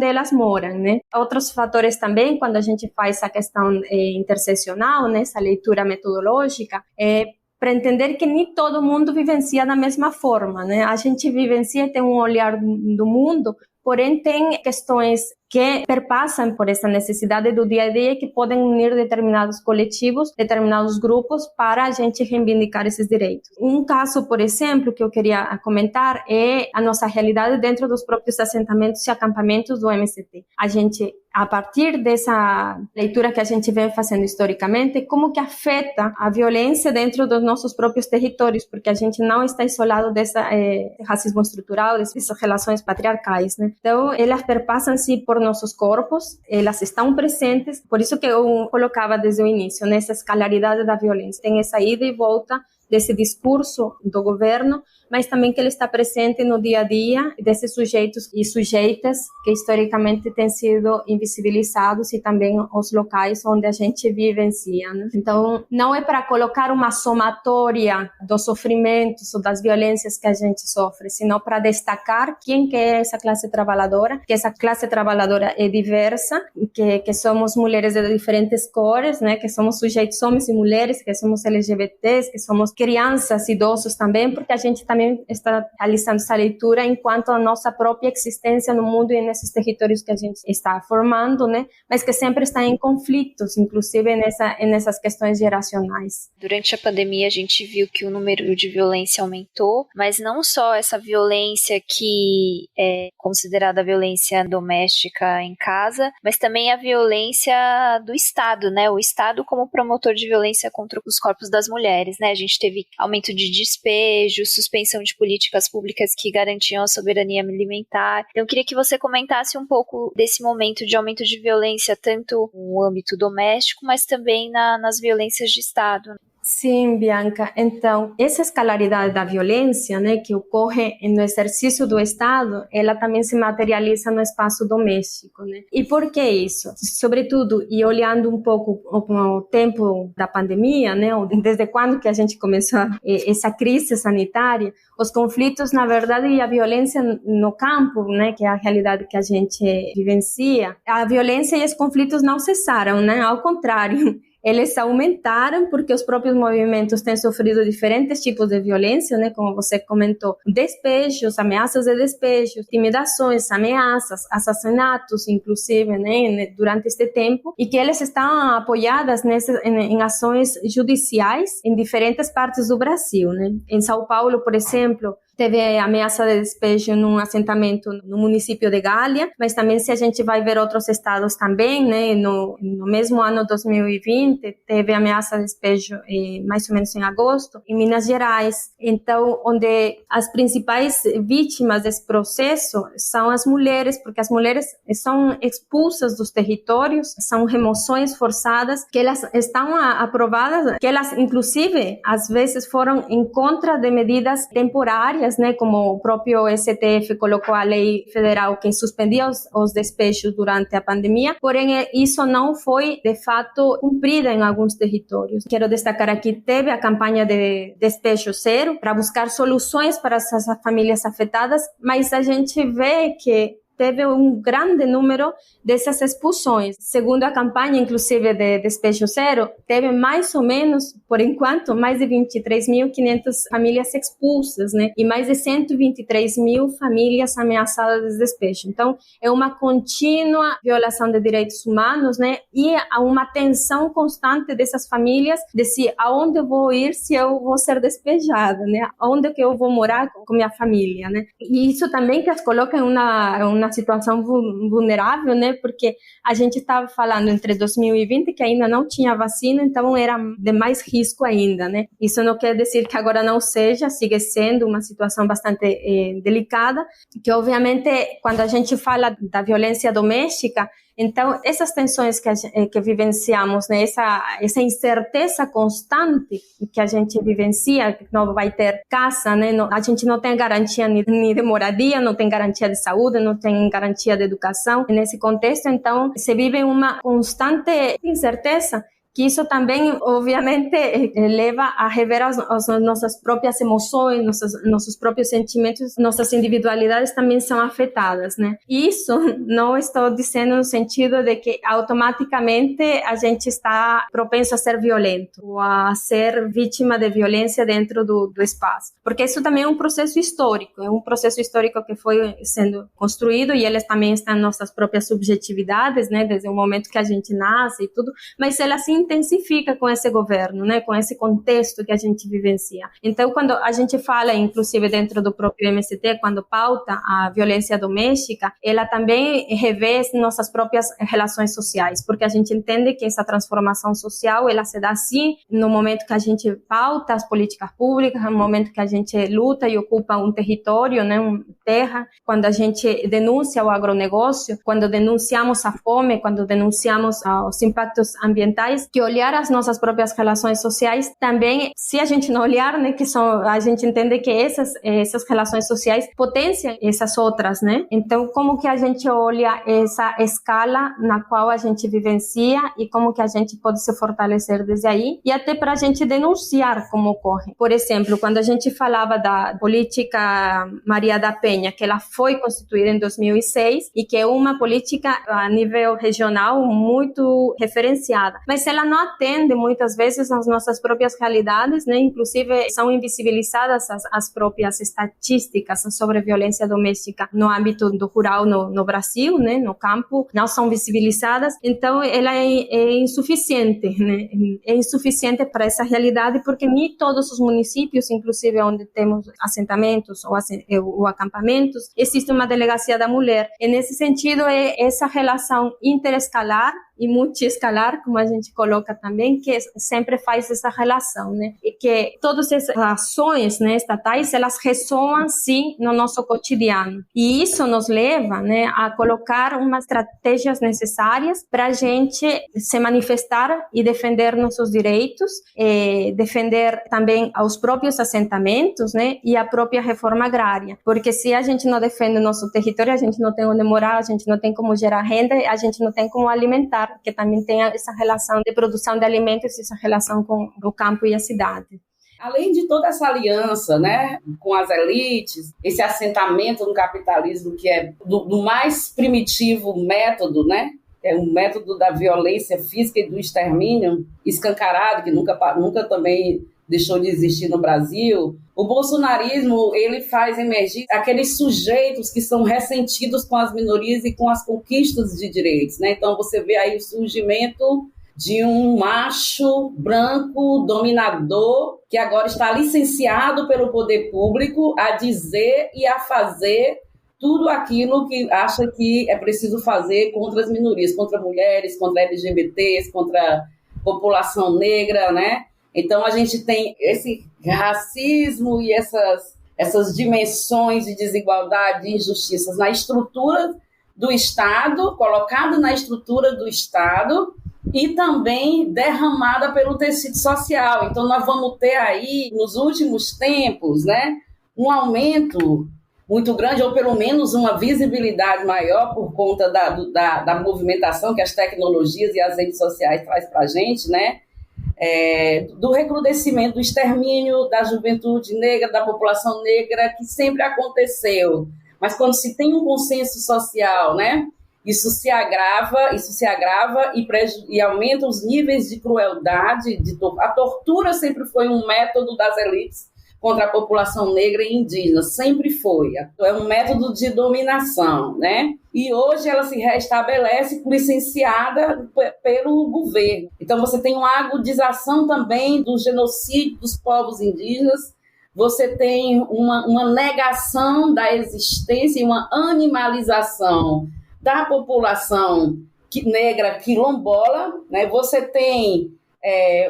elas moram, né? Outros fatores também, quando a gente faz a questão interseccional, né, essa leitura metodológica, para entender que nem todo mundo vivencia da mesma forma, né? A gente vivencia e tem um olhar do mundo, porém tem questões que perpassam por essa necessidade do dia a dia que podem unir determinados coletivos, determinados grupos para a gente reivindicar esses direitos. Um caso, por exemplo, que eu queria comentar é a nossa realidade dentro dos próprios assentamentos e acampamentos do MST. A gente a partir dessa leitura que a gente vem fazendo historicamente, como que afeta a violência dentro dos nossos próprios territórios, porque a gente não está isolado desse racismo estrutural, dessas relações patriarcais, né? Então, elas perpassam-se por nossos corpos, elas estão presentes, por isso que eu colocava desde o início, nessa escalaridade da violência. Tem essa ida e volta desse discurso do governo, mas também que ele está presente no dia a dia desses sujeitos e sujeitas que historicamente têm sido invisibilizados e também os locais onde a gente vivencia, né? Então, não é para colocar uma somatória dos sofrimentos ou das violências que a gente sofre, senão para destacar quem que é essa classe trabalhadora, que essa classe trabalhadora é diversa, que somos mulheres de diferentes cores, né? Que somos sujeitos homens e mulheres, que somos LGBTs, que somos crianças, idosos também, porque a gente também está realizando essa leitura enquanto a nossa própria existência no mundo e nesses territórios que a gente está formando, né? Mas que sempre está em conflitos, inclusive nessas questões geracionais. Durante a pandemia a gente viu que o número de violência aumentou, mas não só essa violência que é considerada violência doméstica em casa, mas também a violência do Estado, né? O Estado como promotor de violência contra os corpos das mulheres, né? A gente teve aumento de despejo, suspensão de políticas públicas que garantiam a soberania alimentar. Então, eu queria que você comentasse um pouco desse momento de aumento de violência, tanto no âmbito doméstico, mas também nas violências de Estado. Sim, Bianca. Então, essa escalaridade da violência, né, que ocorre no exercício do Estado, ela também se materializa no espaço doméstico, né? E por que isso? Sobretudo, e olhando um pouco o tempo da pandemia, né, desde quando que a gente começou essa crise sanitária, os conflitos, na verdade, e a violência no campo, né, que é a realidade que a gente vivencia, a violência e os conflitos não cessaram, né? Ao contrário, eles aumentaram porque os próprios movimentos têm sofrido diferentes tipos de violência, né? Como você comentou, despejos, ameaças de despejos, intimidações, ameaças, assassinatos, inclusive, né? Durante este tempo, e que eles estão apoiadas em ações judiciais em diferentes partes do Brasil, né? Em São Paulo, por exemplo, teve ameaça de despejo num assentamento no município de Galha, mas também se a gente vai ver outros estados também, né, no mesmo ano 2020, teve ameaça de despejo mais ou menos em agosto, em Minas Gerais. Então, onde as principais vítimas desse processo são as mulheres, porque as mulheres são expulsas dos territórios, são remoções forçadas, que elas estão aprovadas, que elas, inclusive, às vezes foram em contra de medidas temporárias, né, como o próprio STF colocou a lei federal que suspendia os despejos durante a pandemia, porém isso não foi de fato cumprida em alguns territórios. Quero destacar aqui, teve a campanha de despejo zero para buscar soluções para essas famílias afetadas, mas a gente vê que teve um grande número dessas expulsões. Segundo a campanha, inclusive, de Despejo Zero, teve mais ou menos, por enquanto, mais de 23.500 famílias expulsas, né? E mais de 123.000 famílias ameaçadas de despejo. Então, é uma contínua violação de direitos humanos, né? E há uma tensão constante dessas famílias de se aonde eu vou ir se eu vou ser despejada, né? Onde que eu vou morar com minha família, né? E isso também que as coloca em uma situação vulnerável, né? Porque a gente estava falando entre 2020 que ainda não tinha vacina, então era de mais risco ainda, né? Isso não quer dizer que agora não seja, sigue sendo uma situação bastante delicada, que obviamente quando a gente fala da violência doméstica, então essas tensões que vivenciamos, né? Essa incerteza constante que a gente vivencia, que não vai ter casa, né? A gente não tem garantia nem de moradia, não tem garantia de saúde, não tem garantia de educação. Nesse contexto, então, se vive uma constante incerteza, que isso também, obviamente, leva a rever as nossas próprias emoções, nossos próprios sentimentos, nossas individualidades também são afetadas, né? E isso não estou dizendo no sentido de que automaticamente a gente está propenso a ser violento ou a ser vítima de violência dentro do espaço, porque isso também é um processo histórico que foi sendo construído e eles também estão em nossas próprias subjetividades, né? Desde o momento que a gente nasce e tudo, mas elas se intensifica com esse governo, né, com esse contexto que a gente vivencia. Então, quando a gente fala, inclusive dentro do próprio MST, quando pauta a violência doméstica, ela também revê nossas próprias relações sociais, porque a gente entende que essa transformação social, ela se dá sim no momento que a gente pauta as políticas públicas, no momento que a gente luta e ocupa um território, né, uma terra, quando a gente denuncia o agronegócio, quando denunciamos a fome, quando denunciamos os impactos ambientais, que olhar as nossas próprias relações sociais também, se a gente não olhar, né, a gente entende que essas relações sociais potenciam essas outras, né? Então, como que a gente olha essa escala na qual a gente vivencia e como que a gente pode se fortalecer desde aí e até para a gente denunciar como ocorre. Por exemplo, quando a gente falava da política Maria da Penha, que ela foi constituída em 2006 e que é uma política a nível regional muito referenciada, mas ela não atende muitas vezes às nossas próprias realidades, né? Inclusive são invisibilizadas as próprias estatísticas sobre violência doméstica no âmbito do rural no Brasil, né? No campo, não são visibilizadas, então ela é insuficiente, né? É insuficiente para essa realidade porque nem todos os municípios, inclusive onde temos assentamentos ou acampamentos, existe uma delegacia da mulher. E nesse sentido, é essa relação interescalar e multiescalar, como a gente coloca também, que sempre faz essa relação, né? E que todas essas ações, né, estatais, elas ressoam, sim, no nosso cotidiano. E isso nos leva, né, a colocar umas estratégias necessárias para a gente se manifestar e defender nossos direitos, defender também os próprios assentamentos, né, e a própria reforma agrária. Porque se a gente não defende o nosso território, a gente não tem onde morar, a gente não tem como gerar renda, a gente não tem como alimentar, porque também tem essa relação de produção de alimentos e essa relação com o campo e a cidade. Além de toda essa aliança, né, com as elites, esse assentamento no capitalismo que é do mais primitivo método, né, é um método da violência física e do extermínio escancarado, que nunca também deixou de existir no Brasil, o bolsonarismo ele faz emergir aqueles sujeitos que são ressentidos com as minorias e com as conquistas de direitos, né? Então você vê aí o surgimento de um macho branco dominador que agora está licenciado pelo poder público a dizer e a fazer tudo aquilo que acha que é preciso fazer contra as minorias, contra mulheres, contra LGBTs, contra a população negra, né? Então, a gente tem esse racismo e essas dimensões de desigualdade e injustiças na estrutura do Estado, colocado na estrutura do Estado e também derramada pelo tecido social. Então, nós vamos ter aí, nos últimos tempos, né, um aumento muito grande, ou pelo menos uma visibilidade maior por conta da movimentação que as tecnologias e as redes sociais trazem para a gente, né? Do recrudescimento, do extermínio da juventude negra, da população negra, que sempre aconteceu. Mas quando se tem um consenso social, né, isso se agrava e aumenta os níveis de crueldade, a tortura sempre foi um método das elites contra a população negra e indígena, sempre foi. É um método de dominação, né? E hoje ela se restabelece licenciada pelo governo. Então você tem uma agudização também do genocídio dos povos indígenas, você tem uma negação da existência e uma animalização da população negra quilombola, né? Você tem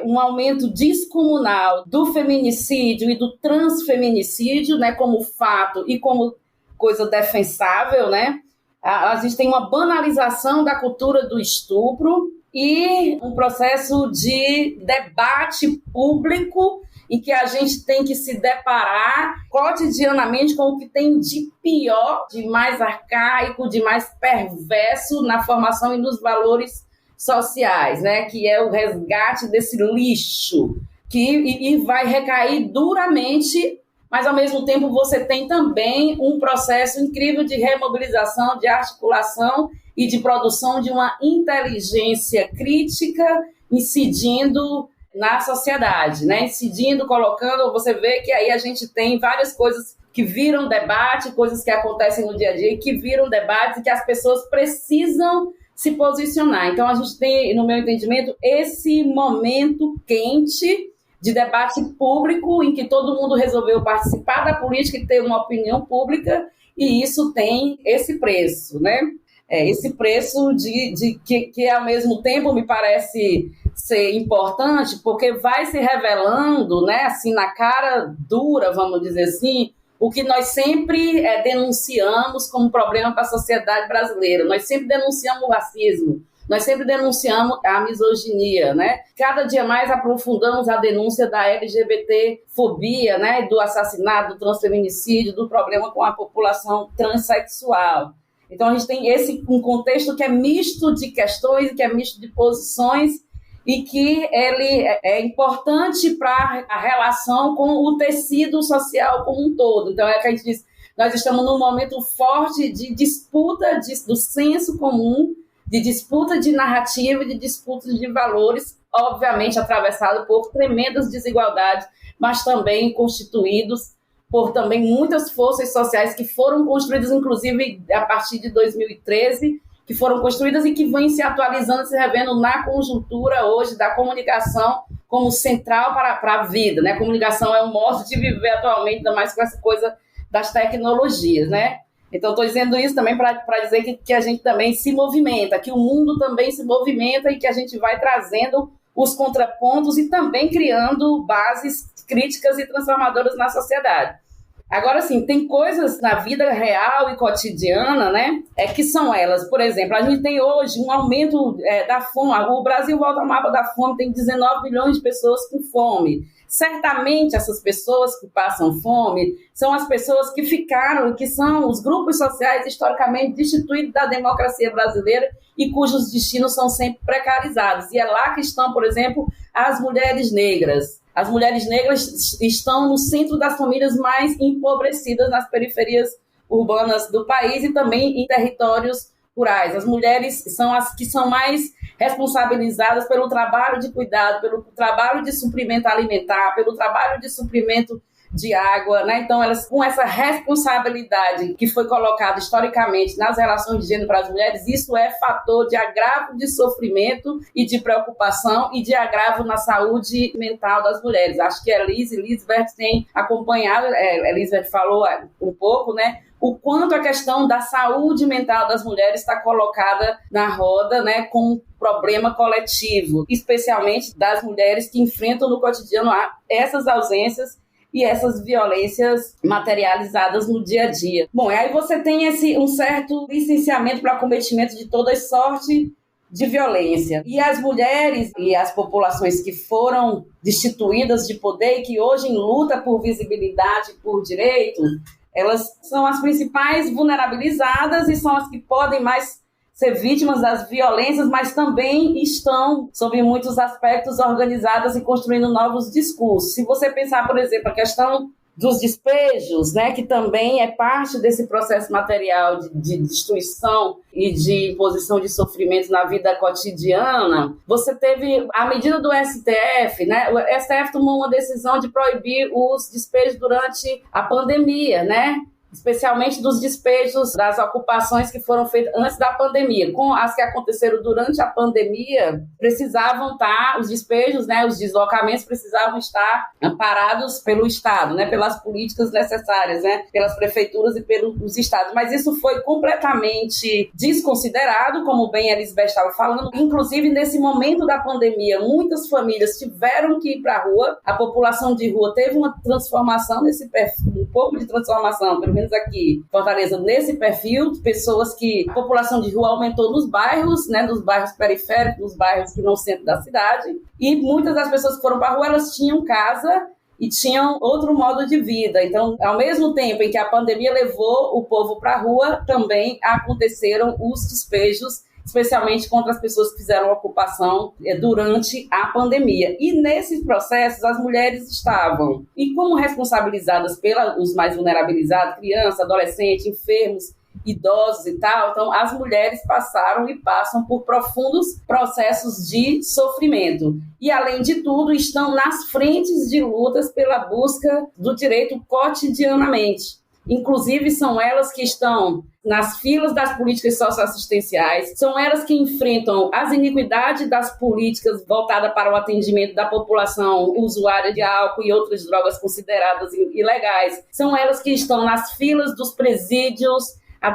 um aumento descomunal do feminicídio e do transfeminicídio, né, como fato e como coisa defensável, né? A gente tem uma banalização da cultura do estupro e um processo de debate público em que a gente tem que se deparar cotidianamente com o que tem de pior, de mais arcaico, de mais perverso na formação e nos valores sociais, né? Que é o resgate desse lixo e vai recair duramente, mas ao mesmo tempo você tem também um processo incrível de remobilização, de articulação e de produção de uma inteligência crítica incidindo na sociedade, né? Incidindo, colocando, você vê que aí a gente tem várias coisas que viram debate, coisas que acontecem no dia a dia e que viram debate e que as pessoas precisam se posicionar. Então, a gente tem, no meu entendimento, esse momento quente de debate público em que todo mundo resolveu participar da política e ter uma opinião pública, e isso tem esse preço, né? Esse preço que ao mesmo tempo me parece ser importante, porque vai se revelando, né, assim, na cara dura, vamos dizer assim, o que nós sempre denunciamos como problema para a sociedade brasileira. Nós sempre denunciamos o racismo, nós sempre denunciamos a misoginia, né? Cada dia mais aprofundamos a denúncia da LGBTfobia, né, do assassinato, do transfeminicídio, do problema com a população transexual. Então, a gente tem um contexto que é misto de questões, que é misto de posições, e que ele é importante para a relação com o tecido social como um todo. Então, é que a gente diz, nós estamos num momento forte de disputa do senso comum, de disputa de narrativa e de disputa de valores, obviamente atravessado por tremendas desigualdades, mas também constituídos por também muitas forças sociais que foram construídas, inclusive, a partir de 2013, que foram construídas e que vêm se atualizando, se revendo na conjuntura hoje da comunicação como central para a vida, né? A comunicação é um modo de viver atualmente, ainda mais com essa coisa das tecnologias, né? Então, estou dizendo isso também para dizer que a gente também se movimenta, que o mundo também se movimenta e que a gente vai trazendo os contrapontos e também criando bases críticas e transformadoras na sociedade. Agora, sim, tem coisas na vida real e cotidiana, né, que são elas. Por exemplo, a gente tem hoje um aumento da fome. O Brasil volta ao mapa da fome, tem 19 milhões de pessoas com fome. Certamente, essas pessoas que passam fome são as pessoas que ficaram, que são os grupos sociais historicamente destituídos da democracia brasileira e cujos destinos são sempre precarizados. E é lá que estão, por exemplo, as mulheres negras. As mulheres negras estão no centro das famílias mais empobrecidas nas periferias urbanas do país e também em territórios rurais. As mulheres são as que são mais responsabilizadas pelo trabalho de cuidado, pelo trabalho de suprimento alimentar, pelo trabalho de suprimento de água, né? Então, elas, com essa responsabilidade que foi colocada historicamente nas relações de gênero para as mulheres, isso é fator de agravo de sofrimento e de preocupação e de agravo na saúde mental das mulheres. Acho que a Lisbeth tem acompanhado, a Lisbeth falou um pouco, né? O quanto a questão da saúde mental das mulheres está colocada na roda, né, com um problema coletivo, especialmente das mulheres que enfrentam no cotidiano essas ausências e essas violências materializadas no dia a dia. Bom, aí você tem um certo licenciamento para cometimento de toda sorte de violência. E as mulheres e as populações que foram destituídas de poder e que hoje lutam por visibilidade, por direito, elas são as principais vulnerabilizadas e são as que podem mais ser vítimas das violências, mas também estão, sob muitos aspectos, organizadas e construindo novos discursos. Se você pensar, por exemplo, a questão dos despejos, né, que também é parte desse processo material de destruição e de imposição de sofrimento na vida cotidiana, você teve a medida do STF, né? O STF tomou uma decisão de proibir os despejos durante a pandemia, né? Especialmente dos despejos das ocupações que foram feitas antes da pandemia. Com as que aconteceram durante a pandemia, precisavam estar, os despejos, né, os deslocamentos precisavam estar amparados pelo Estado, né, pelas políticas necessárias, né, pelas prefeituras e pelos estados. Mas isso foi completamente desconsiderado, como bem a Lisbeth estava falando. Inclusive, nesse momento da pandemia, muitas famílias tiveram que ir para a rua, a população de rua teve uma transformação nesse perfil, um pouco de transformação, pelo menos aqui em Fortaleza, nesse perfil, pessoas que a população de rua aumentou nos bairros, né, nos bairros periféricos, nos bairros que não centro da cidade, e muitas das pessoas que foram para a rua, elas tinham casa e tinham outro modo de vida. Então, ao mesmo tempo em que a pandemia levou o povo para a rua, também aconteceram os despejos, especialmente contra as pessoas que fizeram ocupação durante a pandemia. E nesses processos, as mulheres estavam, e como responsabilizadas pelos mais vulnerabilizados, crianças, adolescentes, enfermos, idosos e tal, então as mulheres passaram e passam por profundos processos de sofrimento. E, além de tudo, estão nas frentes de lutas pela busca do direito cotidianamente. Inclusive, são elas que estão nas filas das políticas socioassistenciais, são elas que enfrentam as iniquidades das políticas voltadas para o atendimento da população usuária de álcool e outras drogas consideradas ilegais. São elas que estão nas filas dos presídios,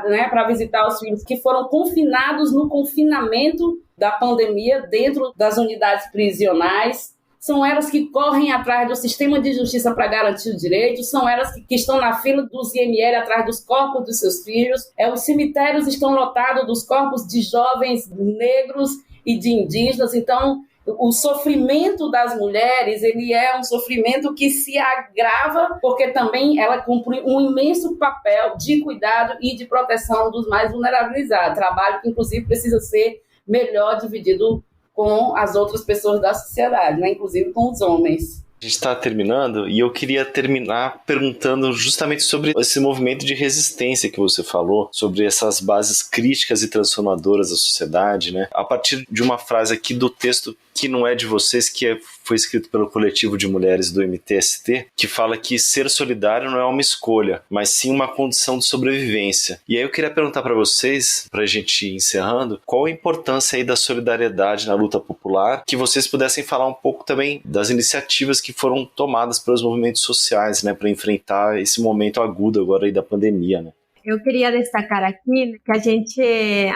né, para visitar os filhos que foram confinados no confinamento da pandemia dentro das unidades prisionais. São elas que correm atrás do sistema de justiça para garantir o direito, são elas que estão na fila dos IML atrás dos corpos dos seus filhos. Os cemitérios estão lotados dos corpos de jovens negros e de indígenas. Então, o sofrimento das mulheres, ele é um sofrimento que se agrava porque também ela cumpre um imenso papel de cuidado e de proteção dos mais vulnerabilizados. Trabalho que, inclusive, precisa ser melhor dividido com as outras pessoas da sociedade, né? Inclusive com os homens. A gente está terminando e eu queria terminar perguntando justamente sobre esse movimento de resistência que você falou, sobre essas bases críticas e transformadoras da sociedade, né? A partir de uma frase aqui do texto que não é de vocês, que foi escrito pelo coletivo de mulheres do MTST, que fala que ser solidário não é uma escolha, mas sim uma condição de sobrevivência. E aí eu queria perguntar para vocês, para a gente ir encerrando, qual a importância aí da solidariedade na luta popular, que vocês pudessem falar um pouco também das iniciativas que foram tomadas pelos movimentos sociais, né, para enfrentar esse momento agudo agora aí da pandemia, né? Eu queria destacar aqui que a gente,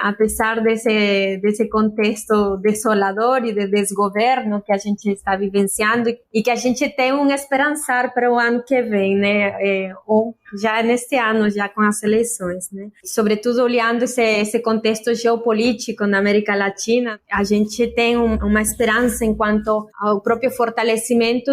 apesar desse contexto desolador e de desgoverno que a gente está vivenciando e que a gente tem um esperançar para o ano que vem, né? Ou já neste ano, já com as eleições, né? Sobretudo olhando esse contexto geopolítico na América Latina, a gente tem uma esperança enquanto ao próprio fortalecimento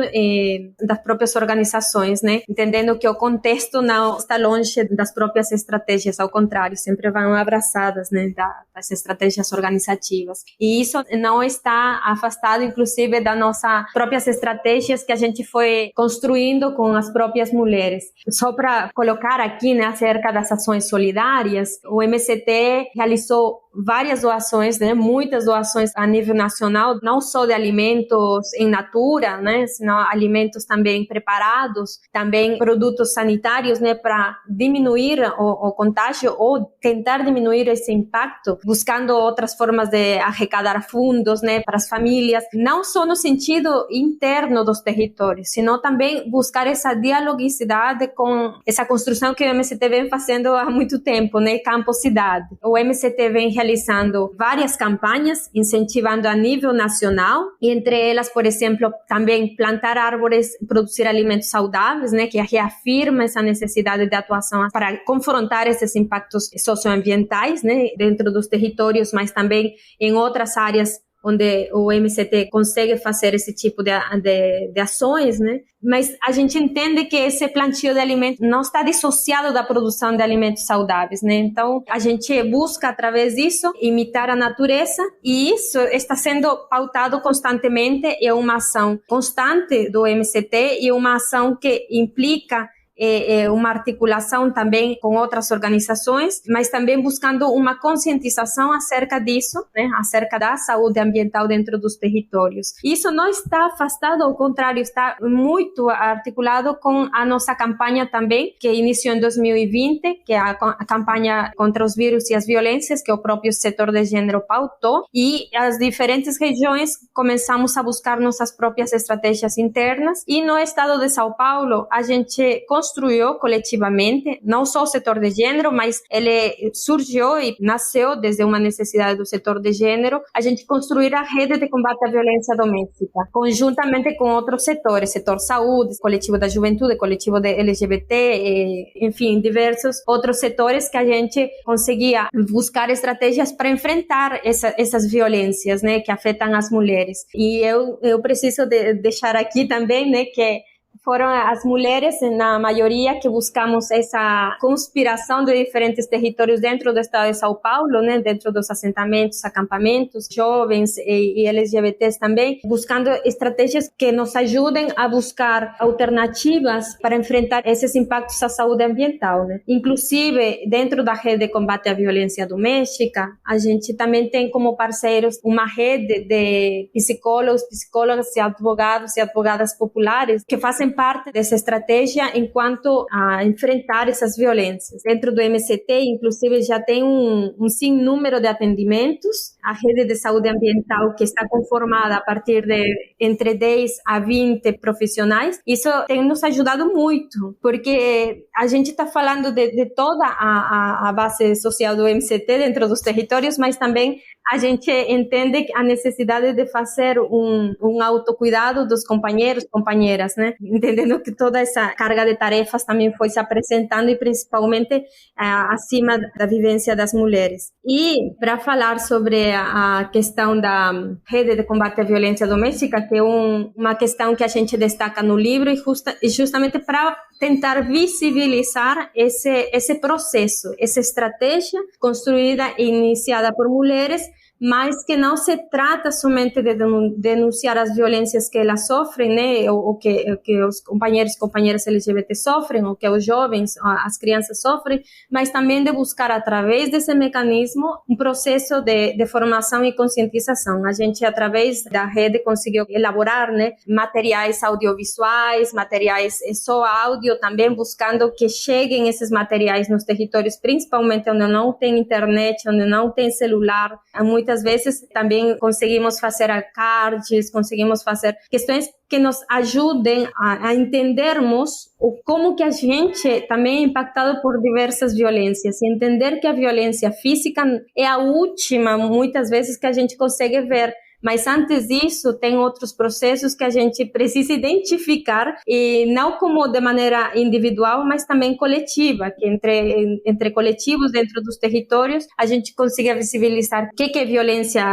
das próprias organizações, né? Entendendo que o contexto não está longe das próprias estratégias, ao contrário, sempre vão abraçadas, né, das estratégias organizativas. E isso não está afastado, inclusive, das nossas próprias estratégias que a gente foi construindo com as próprias mulheres. Só para colocar aqui, né, acerca das ações solidárias, o MCT realizou várias doações, né, muitas doações a nível nacional, não só de alimentos in natura, né, senão alimentos também preparados, também produtos sanitários, né, para diminuir o contágio ou tentar diminuir esse impacto, buscando outras formas de arrecadar fundos, né, para as famílias, não só no sentido interno dos territórios, senão também buscar essa dialogicidade com essa construção que o MCT vem fazendo há muito tempo, né, campo-cidade. O MCT vem realizando várias campanhas, incentivando a nível nacional, e entre elas, por exemplo, também plantar árvores, produzir alimentos saudáveis, né, que reafirma essa necessidade de atuação para confrontar esses impactos socioambientais, né, dentro dos territórios, mas também em outras áreas onde o MCT consegue fazer esse tipo de ações, né? Mas a gente entende que esse plantio de alimentos não está dissociado da produção de alimentos saudáveis, né? Então, a gente busca, através disso, imitar a natureza, e isso está sendo pautado constantemente, é uma ação constante do MCT e uma ação que implica uma articulação também com outras organizações, mas também buscando uma conscientização acerca disso, né, acerca da saúde ambiental dentro dos territórios. Isso não está afastado, ao contrário, está muito articulado com a nossa campanha também, que iniciou em 2020, que é a campanha contra os vírus e as violências, que o próprio setor de gênero pautou, e as diferentes regiões começamos a buscar nossas próprias estratégias internas, e no estado de São Paulo, a gente construiu coletivamente, não só o setor de gênero, mas ele surgiu e nasceu desde uma necessidade do setor de gênero, a gente construir a rede de combate à violência doméstica, conjuntamente com outros setores, setor saúde, coletivo da juventude, coletivo de LGBT, enfim, diversos outros setores que a gente conseguia buscar estratégias para enfrentar essas violências, né, que afetam as mulheres. E eu preciso deixar aqui também, né, que foram as mulheres, na maioria, que buscamos essa conspiração de diferentes territórios dentro do estado de São Paulo, né, dentro dos assentamentos, acampamentos, jovens e LGBTs também, buscando estratégias que nos ajudem a buscar alternativas para enfrentar esses impactos à saúde ambiental, né. Inclusive, dentro da rede de combate à violência doméstica, a gente também tem como parceiros uma rede de psicólogos, psicólogas e advogados e advogadas populares que fazem parte dessa estratégia enquanto a enfrentar essas violências. Dentro do MST, inclusive, já tem um sem número de atendimentos. A rede de saúde ambiental, que está conformada a partir de entre 10 a 20 profissionais, isso tem nos ajudado muito, porque a gente está falando de toda a base social do MST dentro dos territórios, mas também a gente entende a necessidade de fazer um autocuidado dos companheiros, companheiras, né? Entendendo que toda essa carga de tarefas também foi se apresentando e principalmente acima da vivência das mulheres. E para falar sobre a questão da rede de combate à violência doméstica, que é uma questão que a gente destaca no livro e justamente para tentar visibilizar esse processo, essa estratégia construída e iniciada por mulheres, mas que não se trata somente de denunciar as violências que elas sofrem, né, ou que os companheiros e companheiras LGBT sofrem, ou que os jovens, as crianças sofrem, mas também de buscar, através desse mecanismo, um processo de formação e conscientização. A gente, através da rede, conseguiu elaborar, né, materiais audiovisuais, materiais só áudio, também buscando que cheguem esses materiais nos territórios, principalmente onde não tem internet, onde não tem celular. Muitas vezes também conseguimos fazer cards, conseguimos fazer questões que nos ajudem a entendermos como que a gente também é impactado por diversas violências e entender que a violência física é a última, muitas vezes, que a gente consegue ver. Mas antes disso, tem outros processos que a gente precisa identificar, e não como de maneira individual, mas também coletiva, que entre coletivos dentro dos territórios, a gente consiga visibilizar o que é violência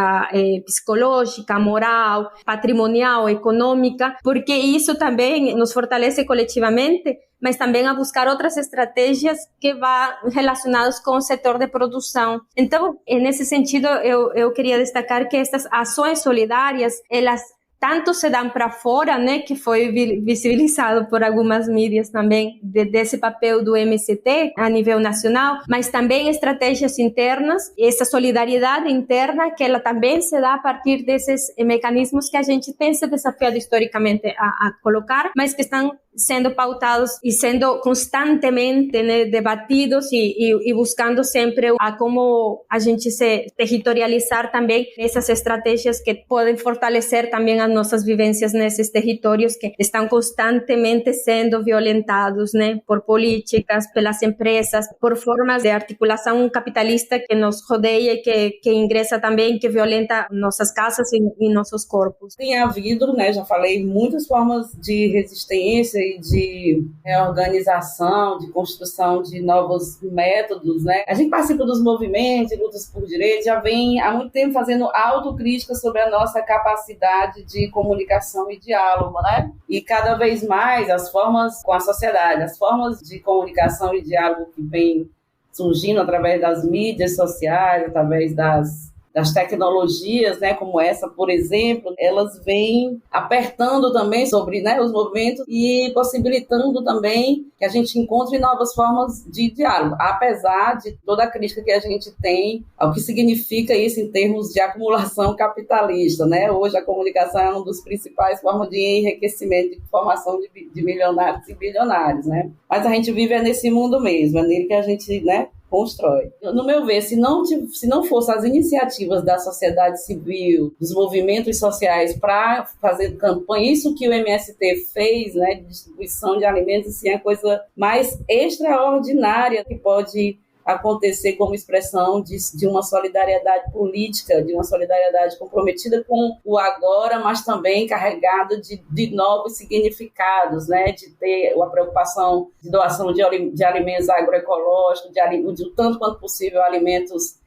psicológica, moral, patrimonial, econômica, porque isso também nos fortalece coletivamente, mas também a buscar outras estratégias que vão relacionadas com o setor de produção. Então, nesse sentido, eu queria destacar que estas ações solidárias, elas tanto se dão para fora, né, que foi visibilizado por algumas mídias também, desse papel do MST a nível nacional, mas também estratégias internas, essa solidariedade interna, que ela também se dá a partir desses mecanismos que a gente tem se desafiado historicamente a colocar, mas que estão sendo pautados e sendo constantemente, né, debatidos e buscando sempre a como a gente se territorializar também essas estratégias que podem fortalecer também as nossas vivências nesses territórios que estão constantemente sendo violentados, né, por políticas, pelas empresas, por formas de articulação capitalista que nos rodeia e que ingressa também, que violenta nossas casas e nossos corpos. Tem havido, né, já falei, muitas formas de resistência e de reorganização, de construção de novos métodos, né? A gente participa dos movimentos, lutas por direitos, já vem há muito tempo fazendo autocrítica sobre a nossa capacidade de comunicação e diálogo, né? E cada vez mais as formas com a sociedade, as formas de comunicação e diálogo que vem surgindo através das mídias sociais, através das tecnologias, né, como essa, por exemplo, elas vêm apertando também sobre, né, os movimentos e possibilitando também que a gente encontre novas formas de diálogo, apesar de toda a crítica que a gente tem ao que significa isso em termos de acumulação capitalista, né? Hoje a comunicação é uma das principais formas de enriquecimento, de formação de milionários e bilionários, né? Mas a gente vive nesse mundo mesmo, é nele que a gente, né, constrói. No meu ver, se não fossem as iniciativas da sociedade civil, dos movimentos sociais para fazer campanha, isso que o MST fez, né, de distribuição de alimentos, assim, é a coisa mais extraordinária que pode acontecer como expressão de uma solidariedade política, de uma solidariedade comprometida com o agora, mas também carregada de novos significados, né? De ter a preocupação de doação de alimentos agroecológicos, de tanto quanto possível alimentos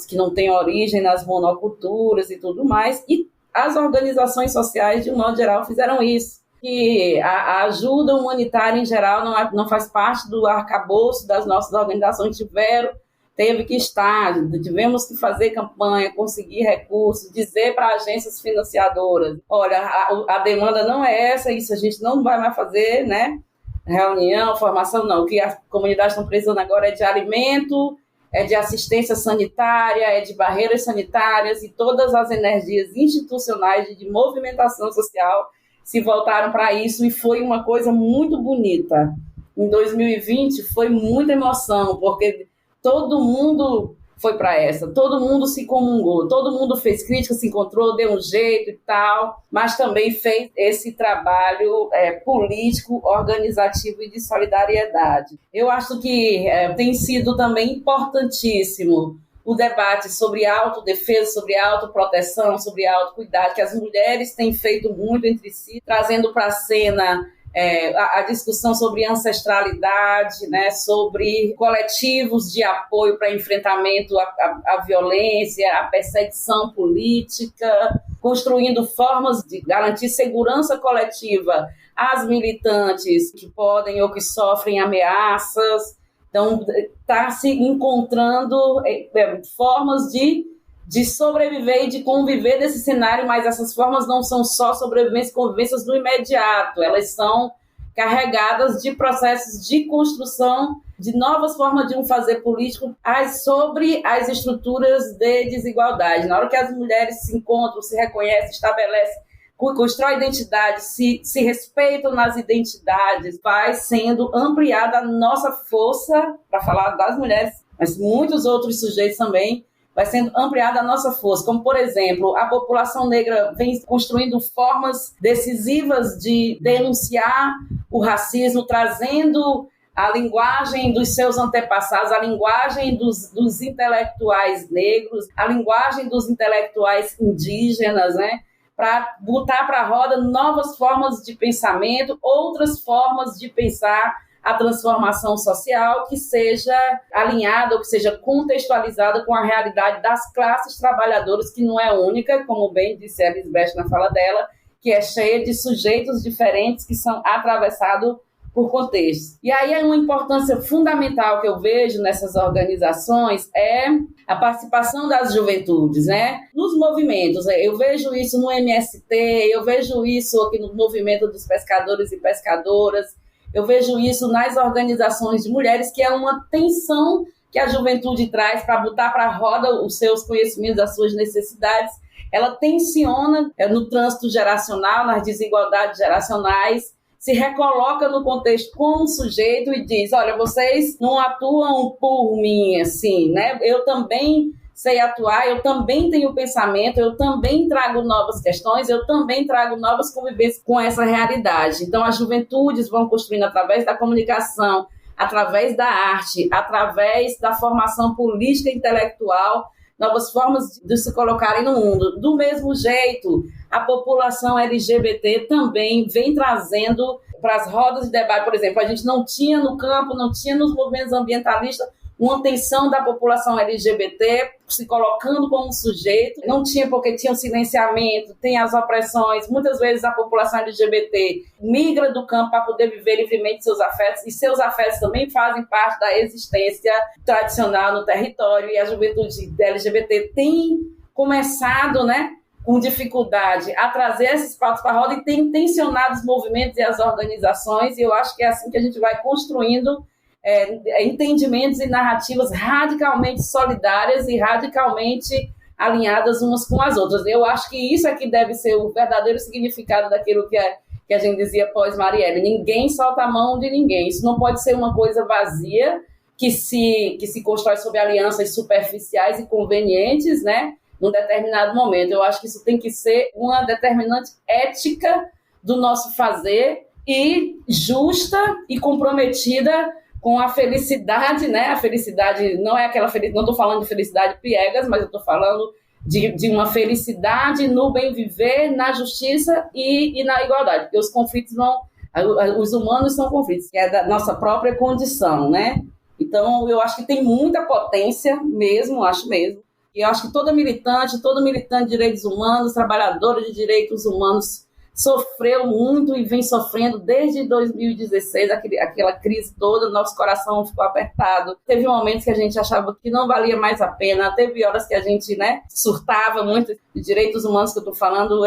que não têm origem nas monoculturas e tudo mais. E as organizações sociais, de um modo geral, fizeram isso. Que a ajuda humanitária em geral não faz parte do arcabouço das nossas organizações. Teve que estar, tivemos que fazer campanha, conseguir recursos, dizer para agências financiadoras, olha, a demanda não é essa, isso a gente não vai mais fazer, né? Reunião, formação, não. O que as comunidades estão precisando agora é de alimento, é de assistência sanitária, é de barreiras sanitárias, e todas as energias institucionais de movimentação social se voltaram para isso e foi uma coisa muito bonita. Em 2020 foi muita emoção, porque todo mundo foi para essa, todo mundo se comungou, todo mundo fez crítica, se encontrou, deu um jeito e tal, mas também fez esse trabalho político, organizativo e de solidariedade. Eu acho que tem sido também importantíssimo o debate sobre autodefesa, sobre autoproteção, sobre autocuidado, que as mulheres têm feito muito entre si, trazendo para a cena a discussão sobre ancestralidade, né, sobre coletivos de apoio para enfrentamento à violência, à perseguição política, construindo formas de garantir segurança coletiva às militantes que podem ou que sofrem ameaças. Então, está se encontrando formas de sobreviver e de conviver nesse cenário, mas essas formas não são só sobrevivências e convivências do imediato, elas são carregadas de processos de construção de novas formas de um fazer político sobre as estruturas de desigualdade. Na hora que as mulheres se encontram, se reconhecem, estabelecem, constrói identidade, se respeitam nas identidades, vai sendo ampliada a nossa força, para falar das mulheres, mas muitos outros sujeitos também, vai sendo ampliada a nossa força, como, por exemplo, a população negra vem construindo formas decisivas de denunciar o racismo, trazendo a linguagem dos seus antepassados, a linguagem dos intelectuais negros, a linguagem dos intelectuais indígenas, né? Para botar para a roda novas formas de pensamento, outras formas de pensar a transformação social que seja alinhada ou que seja contextualizada com a realidade das classes trabalhadoras, que não é única, como bem disse a Lisbeth na fala dela, que é cheia de sujeitos diferentes que são atravessados por contextos. E aí uma importância fundamental que eu vejo nessas organizações é a participação das juventudes, né? Nos movimentos. Eu vejo isso no MST, eu vejo isso aqui no movimento dos pescadores e pescadoras, eu vejo isso nas organizações de mulheres, que é uma tensão que a juventude traz para botar para a roda os seus conhecimentos, as suas necessidades. Ela tensiona no trânsito geracional, nas desigualdades geracionais, se recoloca no contexto como sujeito e diz, olha, vocês não atuam por mim, assim, né? Eu também sei atuar, eu também tenho pensamento, eu também trago novas questões, eu também trago novas convivências com essa realidade. Então, as juventudes vão construindo através da comunicação, através da arte, através da formação política e intelectual, novas formas de se colocarem no mundo. Do mesmo jeito, a população LGBT também vem trazendo para as rodas de debate, por exemplo, a gente não tinha no campo, não tinha nos movimentos ambientalistas uma tensão da população LGBT se colocando como sujeito, não tinha porque tinha o silenciamento, tem as opressões, muitas vezes a população LGBT migra do campo para poder viver livremente seus afetos, e seus afetos também fazem parte da existência tradicional no território, e a juventude LGBT tem começado, né, com dificuldade a trazer esses pautas para a roda e tem tensionado os movimentos e as organizações, e eu acho que é assim que a gente vai construindo entendimentos e narrativas radicalmente solidárias e radicalmente alinhadas umas com as outras. Eu acho que isso aqui deve ser o verdadeiro significado daquilo que a gente dizia pós-Marielle. Ninguém solta a mão de ninguém. Isso não pode ser uma coisa vazia que se constrói sob alianças superficiais e convenientes, né, num determinado momento. Eu acho que isso tem que ser uma determinante ética do nosso fazer e justa e comprometida com a felicidade, né? A felicidade não é aquela felicidade, não estou falando de felicidade piegas, mas eu estou falando de uma felicidade no bem viver, na justiça e na igualdade, porque os conflitos os humanos são conflitos, que é da nossa própria condição, né? Então, eu acho que tem muita potência mesmo, acho mesmo, e eu acho que todo militante de direitos humanos, trabalhadora de direitos humanos, sofreu muito e vem sofrendo desde 2016, aquela crise toda, nosso coração ficou apertado. Teve momentos que a gente achava que não valia mais a pena, teve horas que a gente, né, surtava muito. De direitos humanos que eu estou falando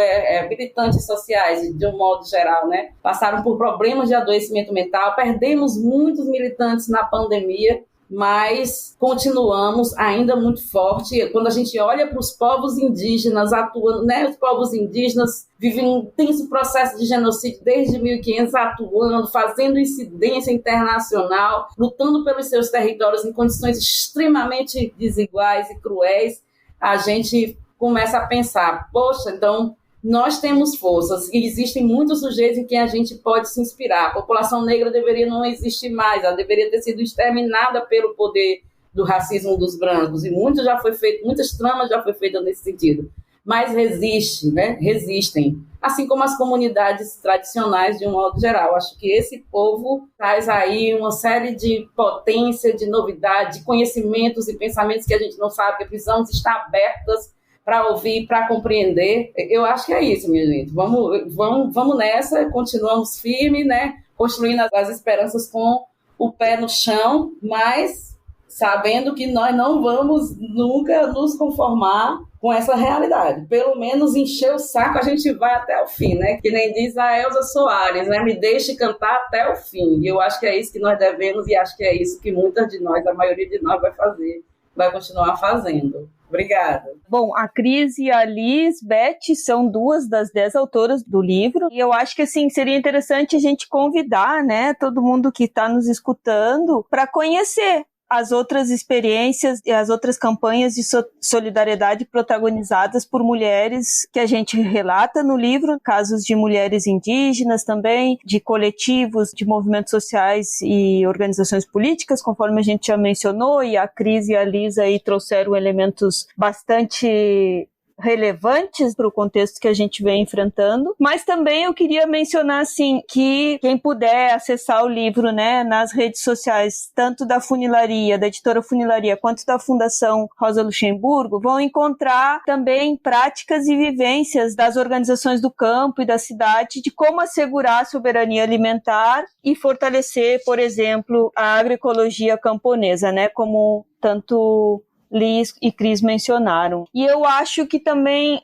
militantes sociais, de um modo geral, né, passaram por problemas de adoecimento mental, perdemos muitos militantes na pandemia, mas continuamos ainda muito forte. Quando a gente olha para os povos indígenas atuando, né, os povos indígenas vivem um intenso processo de genocídio desde 1500, atuando, fazendo incidência internacional, lutando pelos seus territórios em condições extremamente desiguais e cruéis. A gente começa a pensar, poxa, então nós temos forças e existem muitos sujeitos em quem a gente pode se inspirar. A população negra deveria não existir mais, ela deveria ter sido exterminada pelo poder do racismo dos brancos, e muito já foi feito, muitas tramas já foram feitas nesse sentido. Mas resiste, né? Resistem, assim como as comunidades tradicionais de um modo geral. Acho que esse povo traz aí uma série de potência, de novidade, de conhecimentos e pensamentos que a gente não sabe, que precisamos estar abertas para ouvir, para compreender. Eu acho que é isso, minha gente. Vamos nessa, continuamos firmes, né? Construindo as esperanças com o pé no chão, mas sabendo que nós não vamos nunca nos conformar com essa realidade. Pelo menos encher o saco, a gente vai até o fim, né? Que nem diz a Elza Soares, né? Me deixe cantar até o fim. E eu acho que é isso que nós devemos, e acho que é isso que muitas de nós, a maioria de nós vai fazer, vai continuar fazendo. Obrigada. Bom, a Cris e a Lisbeth são 2 das 10 autoras do livro, e eu acho que assim, seria interessante a gente convidar, né, todo mundo que está nos escutando para conhecer as outras experiências e as outras campanhas de solidariedade protagonizadas por mulheres que a gente relata no livro, casos de mulheres indígenas também, de coletivos, de movimentos sociais e organizações políticas, conforme a gente já mencionou, e a Cris e a Liz aí trouxeram elementos bastante relevantes para o contexto que a gente vem enfrentando, mas também eu queria mencionar assim que quem puder acessar o livro, né, nas redes sociais, tanto da Funilaria, da editora Funilaria, quanto da Fundação Rosa Luxemburgo, vão encontrar também práticas e vivências das organizações do campo e da cidade de como assegurar a soberania alimentar e fortalecer, por exemplo, a agroecologia camponesa, né, como tanto Liz e Cris mencionaram. E eu acho que também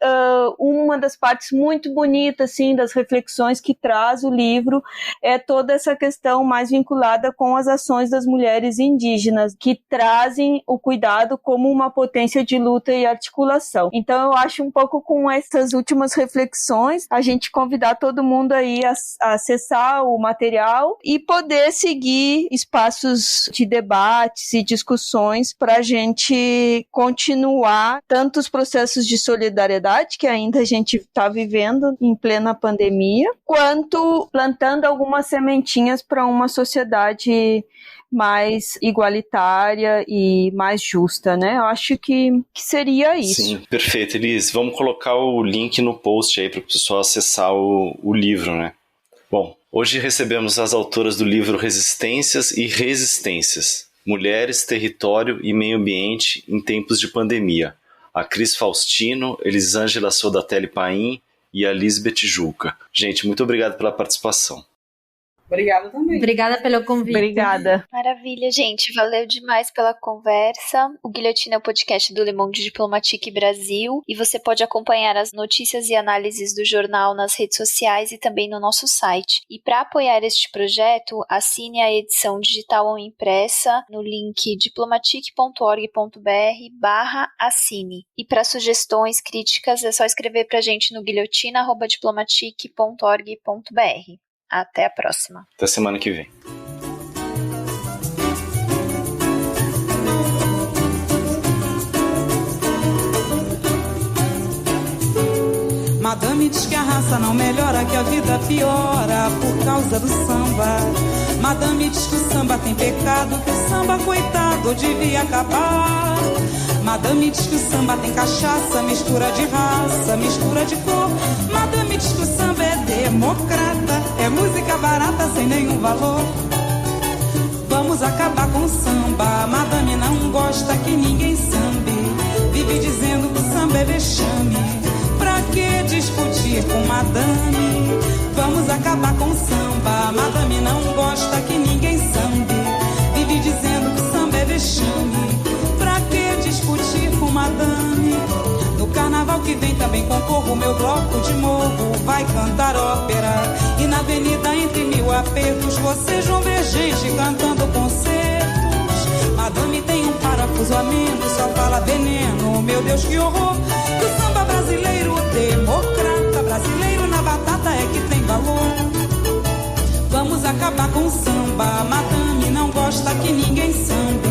uma das partes muito bonitas assim, das reflexões que traz o livro é toda essa questão mais vinculada com as ações das mulheres indígenas, que trazem o cuidado como uma potência de luta e articulação. Então eu acho um pouco com essas últimas reflexões, a gente convidar todo mundo aí a acessar o material e poder seguir espaços de debates e discussões para a gente continuar tanto os processos de solidariedade que ainda a gente está vivendo em plena pandemia, quanto plantando algumas sementinhas para uma sociedade mais igualitária e mais justa, né? Eu acho que seria isso. Sim, perfeito, Elis. Vamos colocar o link no post aí para o pessoal acessar o livro, né? Bom, hoje recebemos as autoras do livro Resistências e Resistências. Mulheres, Território e Meio Ambiente em Tempos de Pandemia. A Cris Faustino, Elisângela Sodatelli Paim e a Lisbeth Juca. Gente, muito obrigado pela participação. Obrigada também. Obrigada pelo convite. Obrigada. Maravilha, gente. Valeu demais pela conversa. O Guilhotina é o podcast do Le Monde Diplomatique Brasil e você pode acompanhar as notícias e análises do jornal nas redes sociais e também no nosso site. E para apoiar este projeto, assine a edição digital ou impressa no link diplomatique.org.br/assine. E para sugestões, críticas, é só escrever para a gente no guilhotina@diplomatique.org.br. Até a próxima. Até semana que vem. Madame diz que a raça não melhora, que a vida piora por causa do samba. Madame diz que o samba tem pecado, que o samba, coitado, devia acabar. Madame diz que o samba tem cachaça, mistura de raça, mistura de cor. Madame diz que o samba é democrata, é música barata sem nenhum valor. Vamos acabar com o samba, Madame não gosta que ninguém sambe. Vive dizendo que o samba é vexame, pra que discutir com Madame? Vamos acabar com o samba, Madame não gosta que ninguém sambe. Vive dizendo que o samba é vexame, pra que discutir com Madame? No carnaval que vem também concorro, meu bloco de morro vai cantar ópera. E na avenida entre mil apertos vocês vão ver gente cantando concertos. Madame parafuso a menos, só fala veneno. Meu Deus, que horror! Que o samba brasileiro democrata, brasileiro na batata é que tem valor. Vamos acabar com o samba, madame não gosta que ninguém sambe.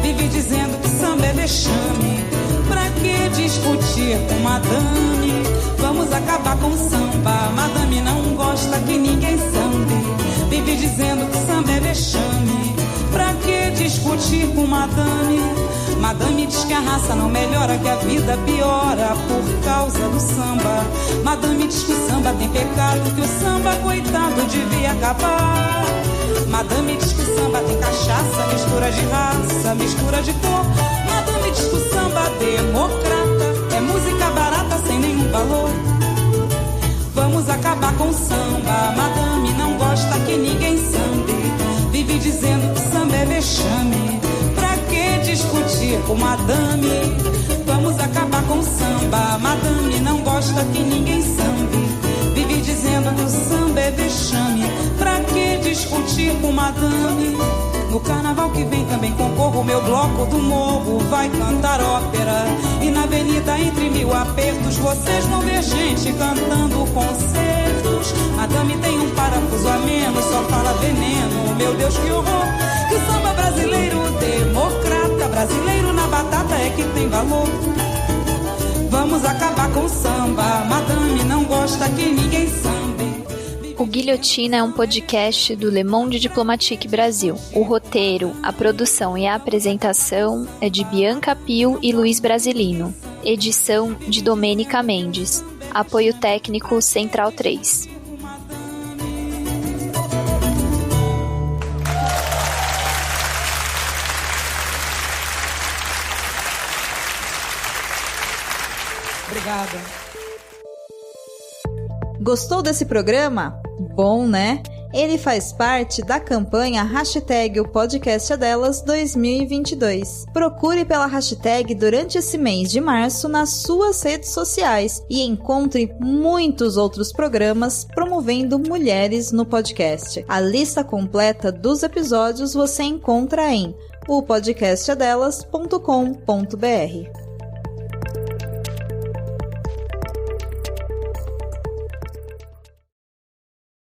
Vive dizendo que samba é vexame, pra que discutir com madame? Vamos acabar com o samba, madame não gosta que ninguém sambe. Vive dizendo que samba é vexame, pra que discutir com madame? Madame diz que a raça não melhora, que a vida piora por causa do samba. Madame diz que o samba tem pecado, que o samba, coitado, devia acabar. Madame diz que o samba tem cachaça, mistura de raça, mistura de cor. Madame diz que o samba democrata é música barata sem nenhum valor. Vamos acabar com o samba, madame não gosta que ninguém sambe. Vive dizendo que samba é vexame, pra que discutir com madame? Vamos acabar com o samba, madame não gosta que ninguém sambe. Vive dizendo que o samba é vexame, pra que discutir com madame? No carnaval que vem também concorro, meu bloco do morro vai cantar ópera. E na avenida entre mil apertos vocês vão ver gente cantando concertos. Madame tem um parafuso a menos, só fala veneno. Meu Deus, que horror! Que o samba brasileiro democrata, brasileiro na batata é que tem valor. Vamos acabar com o samba, madame não gosta que ninguém sambe. O Guilhotina é um podcast do Le Monde Diplomatique Brasil. O roteiro, a produção e a apresentação é de Bianca Pio e Luiz Brasilino. Edição de Domênica Mendes. Apoio técnico Central 3. Obrigada. Gostou desse programa? Bom, né? Ele faz parte da campanha hashtag O Podcast é Delas 2022. Procure pela hashtag durante esse mês de março nas suas redes sociais e encontre muitos outros programas promovendo mulheres no podcast. A lista completa dos episódios você encontra em opodcastadelas.com.br.